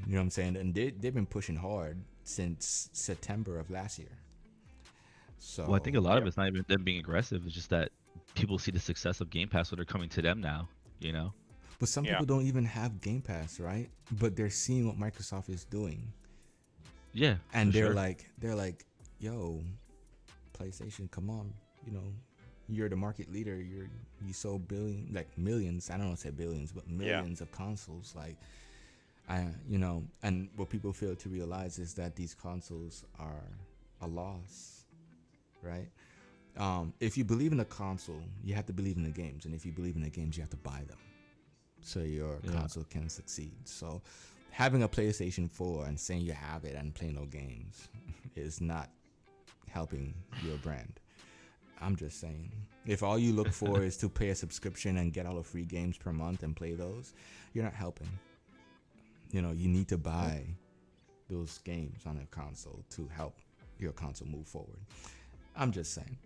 You know what I'm saying? And they've been pushing hard since September of last year. So, well, I think a lot of it's not even them being aggressive. It's just that people see the success of Game Pass, so they're coming to them now. But some people don't even have Game Pass, right? But they're seeing what Microsoft is doing. Yeah. And they're like, yo, PlayStation, come on, you're the market leader. You sold millions. I don't want to say billions, but millions of consoles. And what people fail to realize is that these consoles are a loss, right? If you believe in a console, you have to believe in the games, and if you believe in the games, you have to buy them, so your console can succeed. So having a PlayStation 4 and saying you have it and play no games is not helping your brand. I'm just saying, if all you look for is to pay a subscription and get all the free games per month and play those, you're not helping. You need to buy those games on a console to help your console move forward. I'm just saying.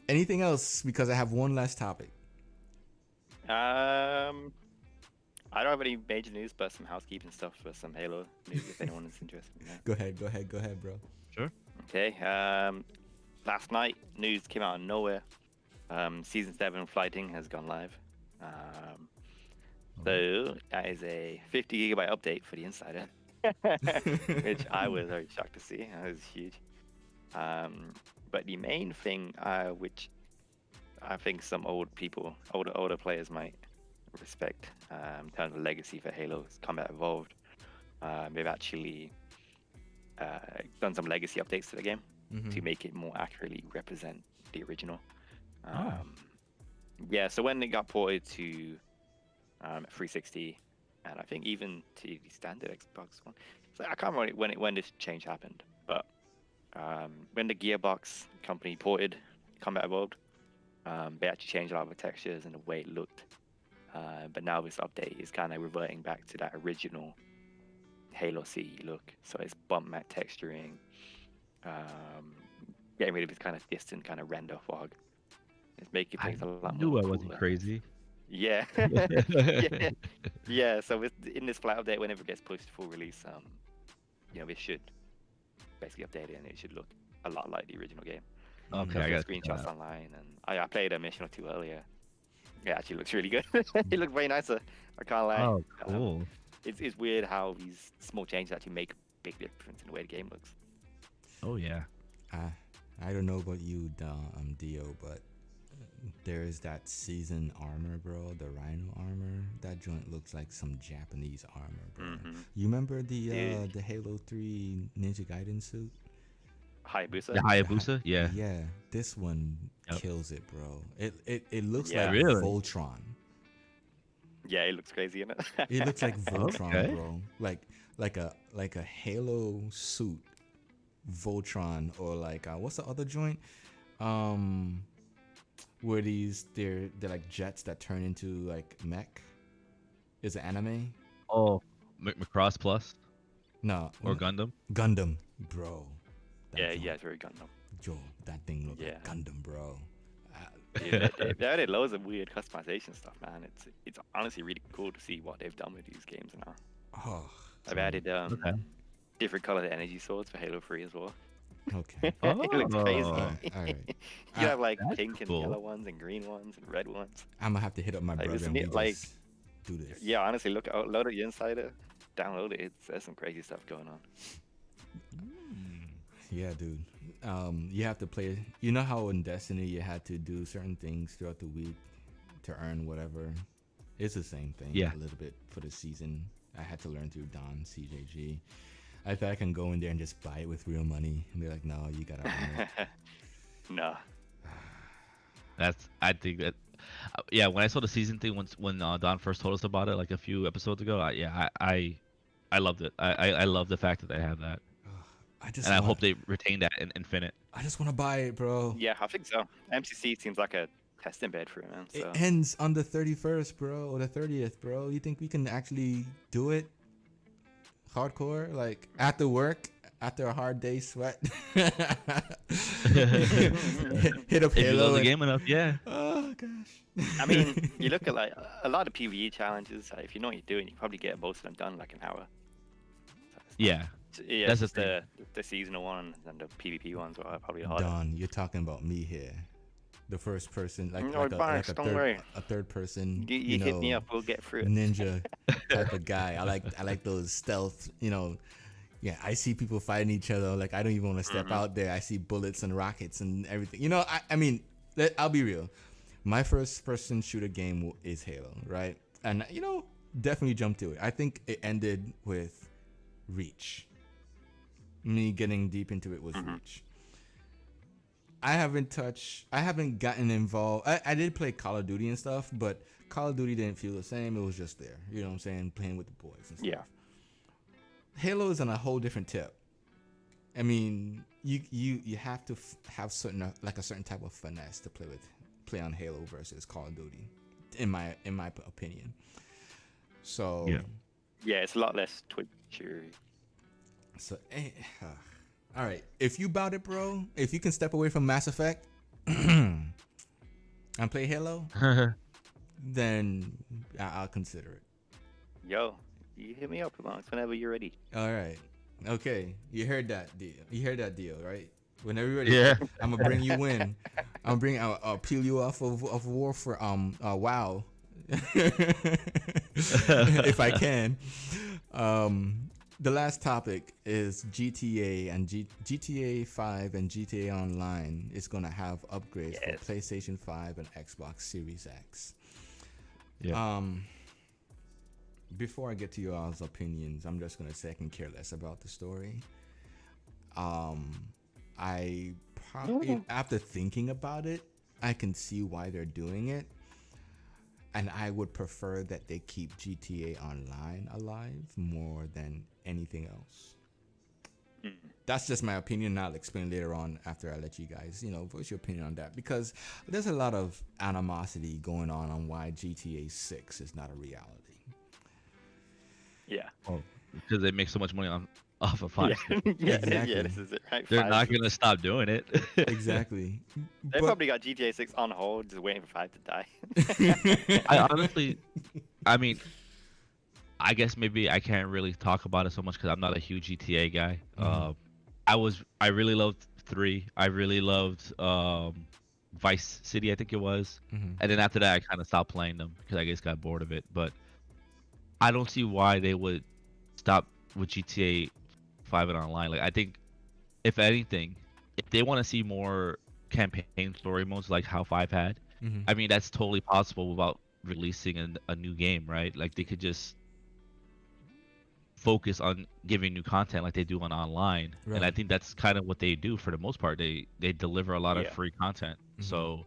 Anything else? Because I have one last topic. I don't have any major news, but some housekeeping stuff for some Halo news if anyone is interested in that. Go ahead, bro. Sure. Okay. Last night, news came out of nowhere. Season 7 Flighting has gone live. So that is a 50 gigabyte update for the Insider, which I was very shocked to see. That was huge. But the main thing, which I think some older players might respect, in terms of legacy for Halo, is Combat Evolved. They've actually done some legacy updates to the game to make it more accurately represent the original. So when it got ported to 360, and I think even to the standard Xbox One, so I can't remember when this change happened, but when the Gearbox company ported Combat Evolved, they actually changed a lot of the textures and the way it looked. But now this update is kind of reverting back to that original Halo CE look. So it's bump matte texturing, getting rid of this kind of distant kind of render fog. It's making I things a lot knew more I wasn't cooler. crazy. Yeah. Yeah. Yeah. So in this flat update, whenever it gets pushed to full release, it should basically update it, and it should look a lot like the original game. Okay, I I've got seen screenshots online, and I played a mission or two earlier. It actually looks really good. It looks very nice. I can't lie. Oh, cool. It's weird how these small changes actually make a big difference in the way the game looks. Oh yeah. I don't know about you, Dio, but there's that season armor, bro. The Rhino armor. That joint looks like some Japanese armor, bro. Mm-hmm. You remember the Halo 3 Ninja Gaiden suit? Hayabusa. The Hayabusa? Yeah. Yeah, this one Yep. kills it, bro. It looks Yeah. like Really? Voltron. Yeah, it looks crazy, isn't it? It looks like Voltron, Okay. bro. Like a Halo suit, Voltron, or like what's the other joint? Where they're like jets that turn into like mech. Is it anime? Oh, Macross Plus No. or Gundam? Gundam, bro. That Yeah, joint- yeah, it's very Gundam. Yo, that thing looks Yeah. like Gundam, bro. Dude, they added loads of weird customization stuff, man. It's honestly really cool to see what they've done with these games now. Oh, I've added Okay. different colored energy swords for Halo 3 as well. okay. It looks crazy. Oh. All right. You have like That's pink and cool. yellow ones and green ones and red ones. I'm gonna have to hit up my Like, brother isn't and we it like- just do this. Yeah, honestly, load up the Insider, download it. There's some crazy stuff going on. Yeah, dude. You have to play. You know how in Destiny you had to do certain things throughout the week to earn whatever. It's the same thing. Yeah. A little bit for the season. I had to learn through Don CJG. I thought I can go in there and just buy it with real money and be like, no, you gotta earn it. No. I think that. Yeah, when I saw the season thing, when Don first told us about it, like a few episodes ago, I loved it. I love the fact that they have that, and I hope they retain that in Infinite. I just want to buy it, bro. Yeah, I think so. MCC seems like a testing bed for it, man. So. It ends on the 31st, bro, or the 30th, bro. You think we can actually do it? Hardcore, like after work, after a hard day sweat. Hit up If you Halo. love the and- game enough, yeah. Oh gosh. I mean, you look at like a lot of PvE challenges. If you know what you're doing, you probably get most of them done in like an hour. Yeah. Yeah, That's that's the just thing. the seasonal one and the PvP ones are probably harder. Don, you're talking about me here. The first person, like, No, like, a, Barnes, like don't worry. a third person, You hit me up, we'll get through it. ninja type of guy. I like those stealth, yeah, I see people fighting each other. Like, I don't even want to step out there. I see bullets and rockets and everything. I mean, I'll be real. My first person shooter game is Halo, right? And, definitely jumped to it. I think it ended with Reach. Me getting deep into it was Reach. I haven't gotten involved. I did play Call of Duty and stuff, but Call of Duty didn't feel the same. It was just there. You know what I'm saying? Playing with the boys and stuff. Yeah. Halo is on a whole different tip. I mean, you have to have a certain type of finesse to play on Halo versus Call of Duty, in my opinion. So Yeah, it's a lot less twitchy. So, all right. If you bout it, bro, if you can step away from Mass Effect and play Halo, then I'll consider it. Yo, you hit me up, Amongst, whenever you're ready. All right. Okay. You heard that deal. You heard that deal, right? Whenever you're ready, Yeah. I'm gonna bring you in. I'll peel you off of War for WoW, if I can. The last topic is GTA and GTA 5 and GTA Online is going to have upgrades Yes. for PlayStation 5 and Xbox Series X. Yeah. Before I get to your all's opinions, I'm just going to say I can care less about the story. I probably, after thinking about it, I can see why they're doing it. And I would prefer that they keep GTA Online alive more than anything else. That's just my opinion. I'll explain later on after I let you guys, voice your opinion on that, because there's a lot of animosity going on why GTA 6 is not a reality. Yeah. Oh, because they make so much money off of 5. Yeah. Exactly. Yeah, this is it, right? They're Five. not gonna stop doing it. Exactly. They probably got GTA 6 on hold, just waiting for 5 to die. I honestly, I mean, I guess maybe I can't really talk about it so much because I'm not a huge GTA guy. I really loved 3. I really loved Vice City, I think it was. And then after that, I kind of stopped playing them because I just got bored of it. But I don't see why they would stop with GTA 5 and online. Like, I think, if anything, if they want to see more campaign story modes like how 5 had, I mean, that's totally possible without releasing a new game, right? Like, they could just focus on giving new content like they do on online. Right. And I think that's kind of what they do for the most part. They deliver a lot of Yeah. free content. So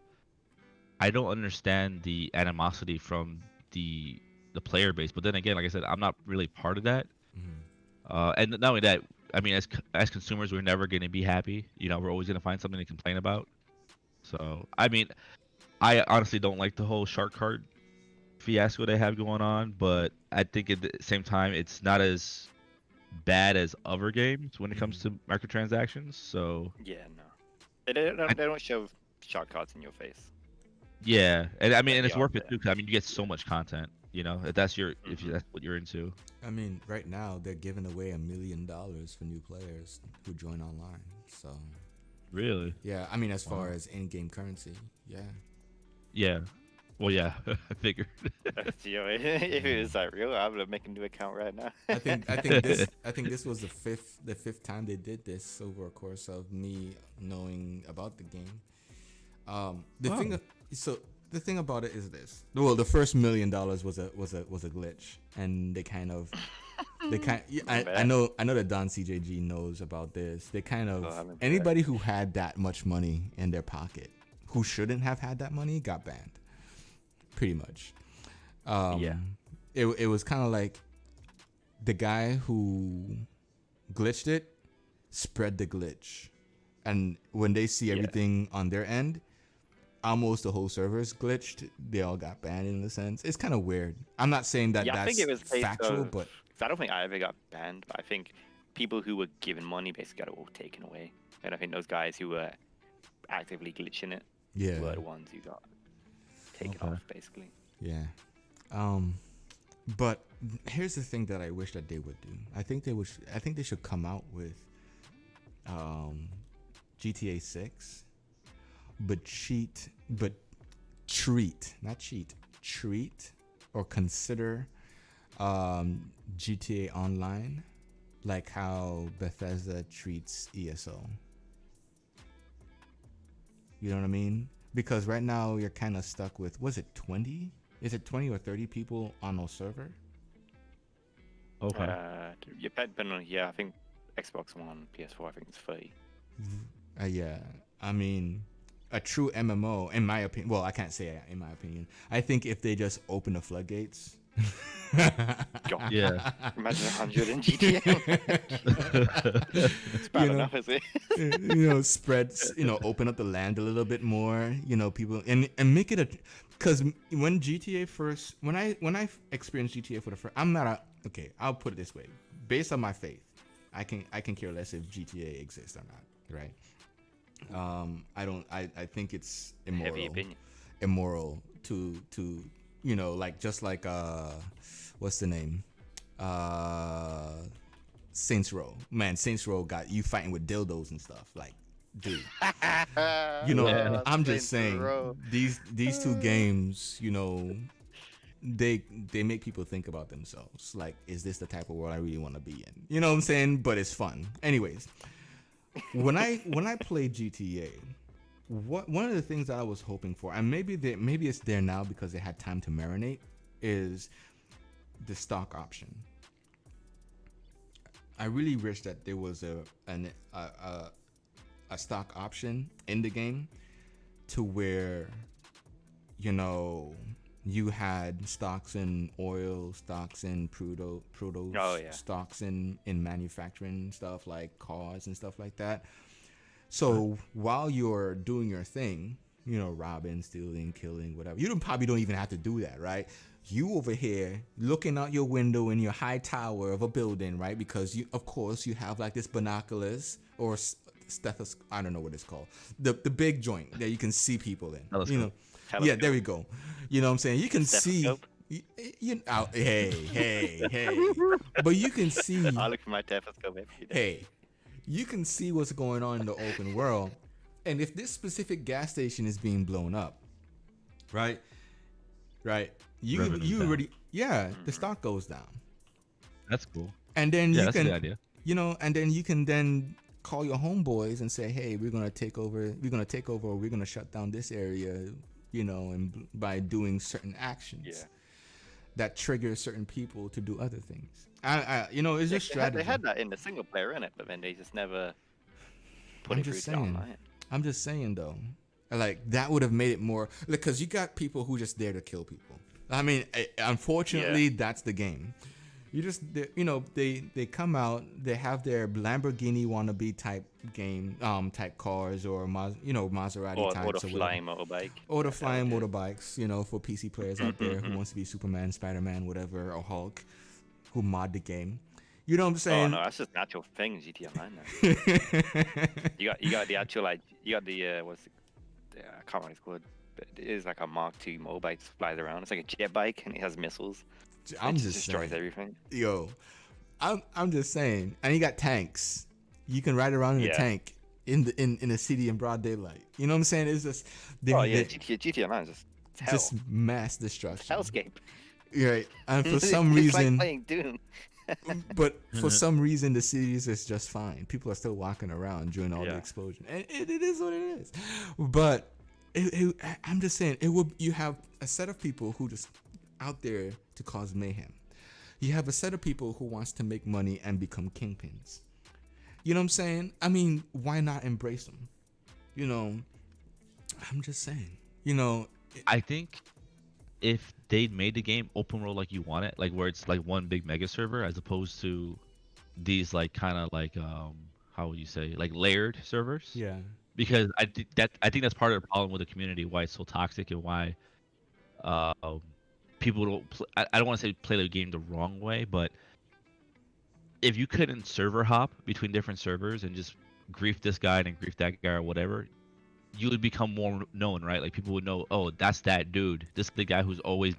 I don't understand the animosity from the player base. But then again, like I said, I'm not really part of that. And not only that, I mean, as consumers, we're never going to be happy. We're always going to find something to complain about. So, I mean, I honestly don't like the whole shark card fiasco they have going on, but I think at the same time, it's not as bad as other games when it comes to microtransactions. So, Yeah, no. They don't shove shark cards in your face. yeah. And I mean, Yeah, and it's they worth are it too, 'cause I mean, you get so much content, if that's what you're into. I mean, right now they're giving away $1 million for new players who join online. So Really? yeah, I mean, as far as in-game currency, yeah. Yeah. Well, yeah, I figured. If it was that real, I would make a new account right now. I think this was the fifth time they did this over a course of me knowing about the game. The thing about it is this. Well, the first $1 million was a glitch, and I know that Don CJG knows about this. They kind of anybody who had that much money in their pocket who shouldn't have had that money got banned. Pretty much. It was kind of like the guy who glitched it spread the glitch, and when they see everything on their end, almost the whole server's glitched. They all got banned in a sense. It's kind of weird. I'm not saying that I think it was factual, but I don't think I ever got banned. But I think people who were given money basically got it all taken away, and I think those guys who were actively glitching it were the ones who got taken off, basically. Yeah. But here's the thing that I wish that they would do. I think they should come out with GTA 6, but treat or consider GTA Online like how Bethesda treats ESO. You know what I mean? Because right now you're kind of stuck with, was it 20? Is it 20 or 30 people on a server? Okay. Depending on, I think Xbox One, PS4, I think it's 30. Yeah. I mean, a true MMO, in my opinion, well, I can't say in my opinion. I think if they just open the floodgates. God. Yeah. Imagine 100 in GTA. It's bad enough, is it? Spreads, open up the land a little bit more, people, and make it because when I experienced GTA for the first, I'll put it this way. Based on my faith, I can care less if GTA exists or not, right? I think it's immoral. Heavy opinion. Immoral to just like what's the name? Saints Row. Man, Saints Row got you fighting with dildos and stuff. Like, dude. I'm just saying these two games, they make people think about themselves. Like, is this the type of world I really want to be in? You know what I'm saying? But it's fun. Anyways, when I played GTA, one of the things that I was hoping for, and maybe it's there now because they had time to marinate, is the stock option. I really wish that there was a stock option in the game to where, you had stocks in oil, stocks in produce, Oh, yeah. stocks in manufacturing stuff like cars and stuff like that. So while you're doing your thing, you know, robbing, stealing, killing, whatever, probably don't even have to do that, right? You over here looking out your window in your high tower of a building, right? Because you, of course, you have like this binoculars or stethoscope. I don't know what it's called. The big joint that you can see people in. Telescope. You know, yeah, Telescope. there we go. You know what I'm saying? You can Stethoscope. see. Hey. But you can see. I look for my stethoscope every day. Hey, you can see what's going on in the open world. And if this specific gas station is being blown up, right? You Revenue's down. already, the stock goes down. That's cool. And then Yeah, you that's a can, good idea. you know, and then you can then call your homeboys and say, hey, we're gonna take over, or we're gonna shut down this area, you know, and by doing certain actions. Yeah. That trigger certain people to do other things. You know, it's just They had, strategy. they had that in the single player, innit? But then they just never put I'm it through just to saying. online. I'm just saying though, like that would have made it more, because you got people who just dare to kill people. I mean, unfortunately, that's the game. You just, you know, they come out, they have their Lamborghini wannabe type game, type cars, or Maserati types, Or the whatever. flying motorbike. Or the That's flying how it is. motorbikes, you know, for PC players out there who wants to be Superman, Spider-Man, whatever, or Hulk, who mod the game. You know what I'm Oh saying? no, that's just natural thing in GTA Online now. You got the actual, like, you got the what's it? I can't remember what it's called. But it is like a Mark II motorbike that flies around. It's like a jet bike and it has missiles. I'm It just destroys saying. everything. Yo, I'm just saying. And you got tanks. You can ride around in a Yeah. tank in the city in broad daylight. You know what I'm saying? It's just Oh yeah, GTA Online is just hell. just mass destruction. Hellscape. Right. And for some It's like reason, playing Doom. but for some reason, the cities is just fine. People are still walking around during all the Yeah. explosion, and it is what it is. But I'm just saying, you have a set of people who just out there to cause mayhem. You have a set of people who wants to make money and become kingpins. You know what I'm saying? I mean, why not embrace them? You know, I'm just saying. You know, I think if they'd made the game open world like you want it, like where it's like one big mega server as opposed to these like kind of like how would you say, like layered servers? yeah, Because I think that's part of the problem with the community, why it's so toxic and why uh, people don't. I don't want to say play the game the wrong way, but if you couldn't server hop between different servers and just grief this guy and grief that guy or whatever, you would become more known, right? Like people would know, oh, that's that dude. This is the guy who's always.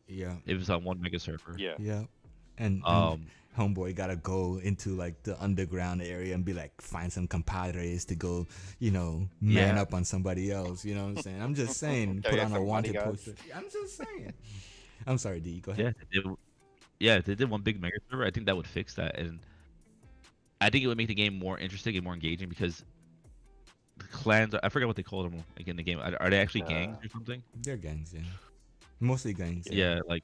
yeah, It was on one mega server. yeah. And homeboy gotta go into like the underground area and be like, find some compadres to go, you know, man Yeah. up on somebody else. You know what I'm saying? I'm just saying, Oh, put yeah, on a some wanted bodyguards. poster. I'm just saying. I'm sorry, D. Go Yeah, ahead. if they did one big mega server, I think that would fix that, and I think it would make the game more interesting and more engaging because the clans. I forget what they call them like in the game. Are they actually gangs or something? They're gangs, yeah. Mostly gangs. Yeah, like,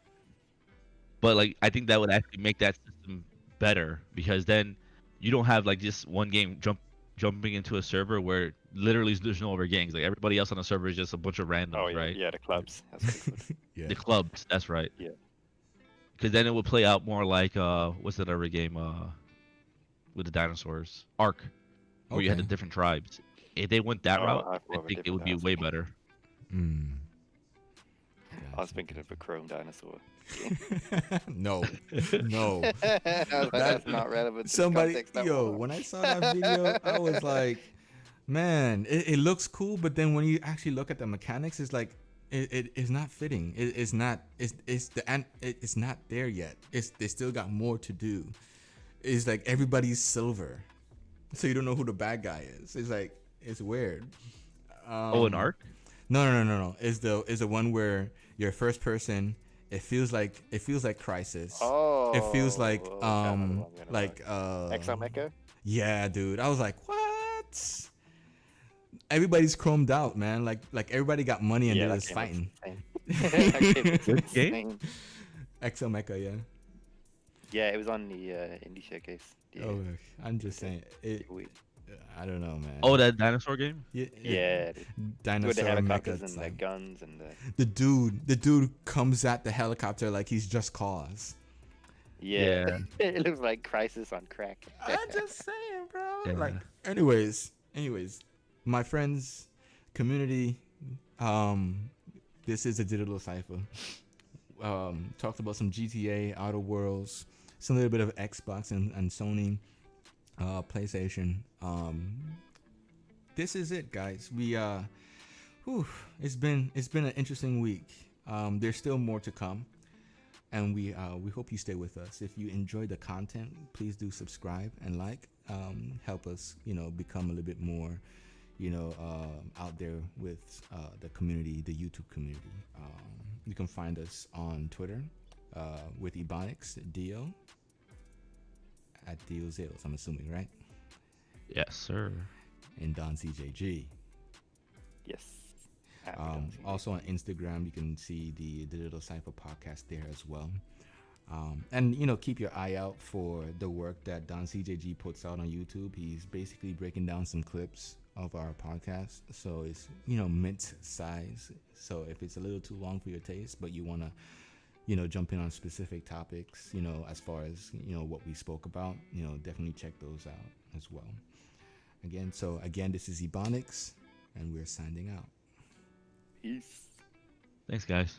but like I think that would actually make that system better because then you don't have like just one game jumping into a server where literally there's no other gangs. Like everybody else on the server is just a bunch of randoms, Oh yeah, right? yeah, the clubs. That's what it's called. Yeah. The clubs, that's right. Yeah. Because then it would play out more like what's that other game with the dinosaurs? Ark, where you had the Okay. different tribes. If they went that Oh, route, Ark I were think it different would be dinosaurs. way better. Mm. I was thinking of a chrome dinosaur. No, no. I was like, that's not relevant. To the Somebody, context at yo, all. when I saw that video, I was like, man, it looks cool, but then when you actually look at the mechanics, it's like it is not fitting. It's not there yet. They still got more to do. It's like everybody's silver, so you don't know who the bad guy is. It's like it's weird. An Ark? No. It's the one where you're first person. It feels like Crisis. Oh. It feels like okay, I know the one I'm gonna like Exo Mecha? yeah, dude. I was like, what? Everybody's chromed out, man. Like everybody got money and they're that just game fighting. looks insane. That game looks Which game? insane. Exo Mecha, yeah. Yeah, it was on the indie showcase. Yeah. Oh, I'm just saying it. We- I don't know, man. Oh, that dinosaur game? Yeah, Yeah, with the dinosaur helicopters mecha and the time. guns and the The dude comes at the helicopter like he's Just Cause. yeah. It looks like Crisis on crack. I'm just saying, bro. Yeah. Like, anyways, my friends, community, this is a Digital Cypha. Talked about some GTA, Outer Worlds, some little bit of Xbox and Sony, PlayStation. This is it, guys. It's been an interesting week. There's still more to come, and we hope you stay with us. If you enjoy the content, please do subscribe and like. Help us, become a little bit more, out there with the community, the YouTube community. You can find us on Twitter with Ebonics, Dio, at Dio Zales, I'm assuming, right? Yes, sir. And Don CJG. Yes. Also on Instagram, you can see the Digital Cypha Podcast there as well. And keep your eye out for the work that Don CJG puts out on YouTube. He's basically breaking down some clips of our podcast, so it's mint size. So if it's a little too long for your taste, but you want to jump in on specific topics, as far as what we spoke about, definitely check those out as well. Again, this is Ebonics, and we're signing out. Peace. Thanks, guys.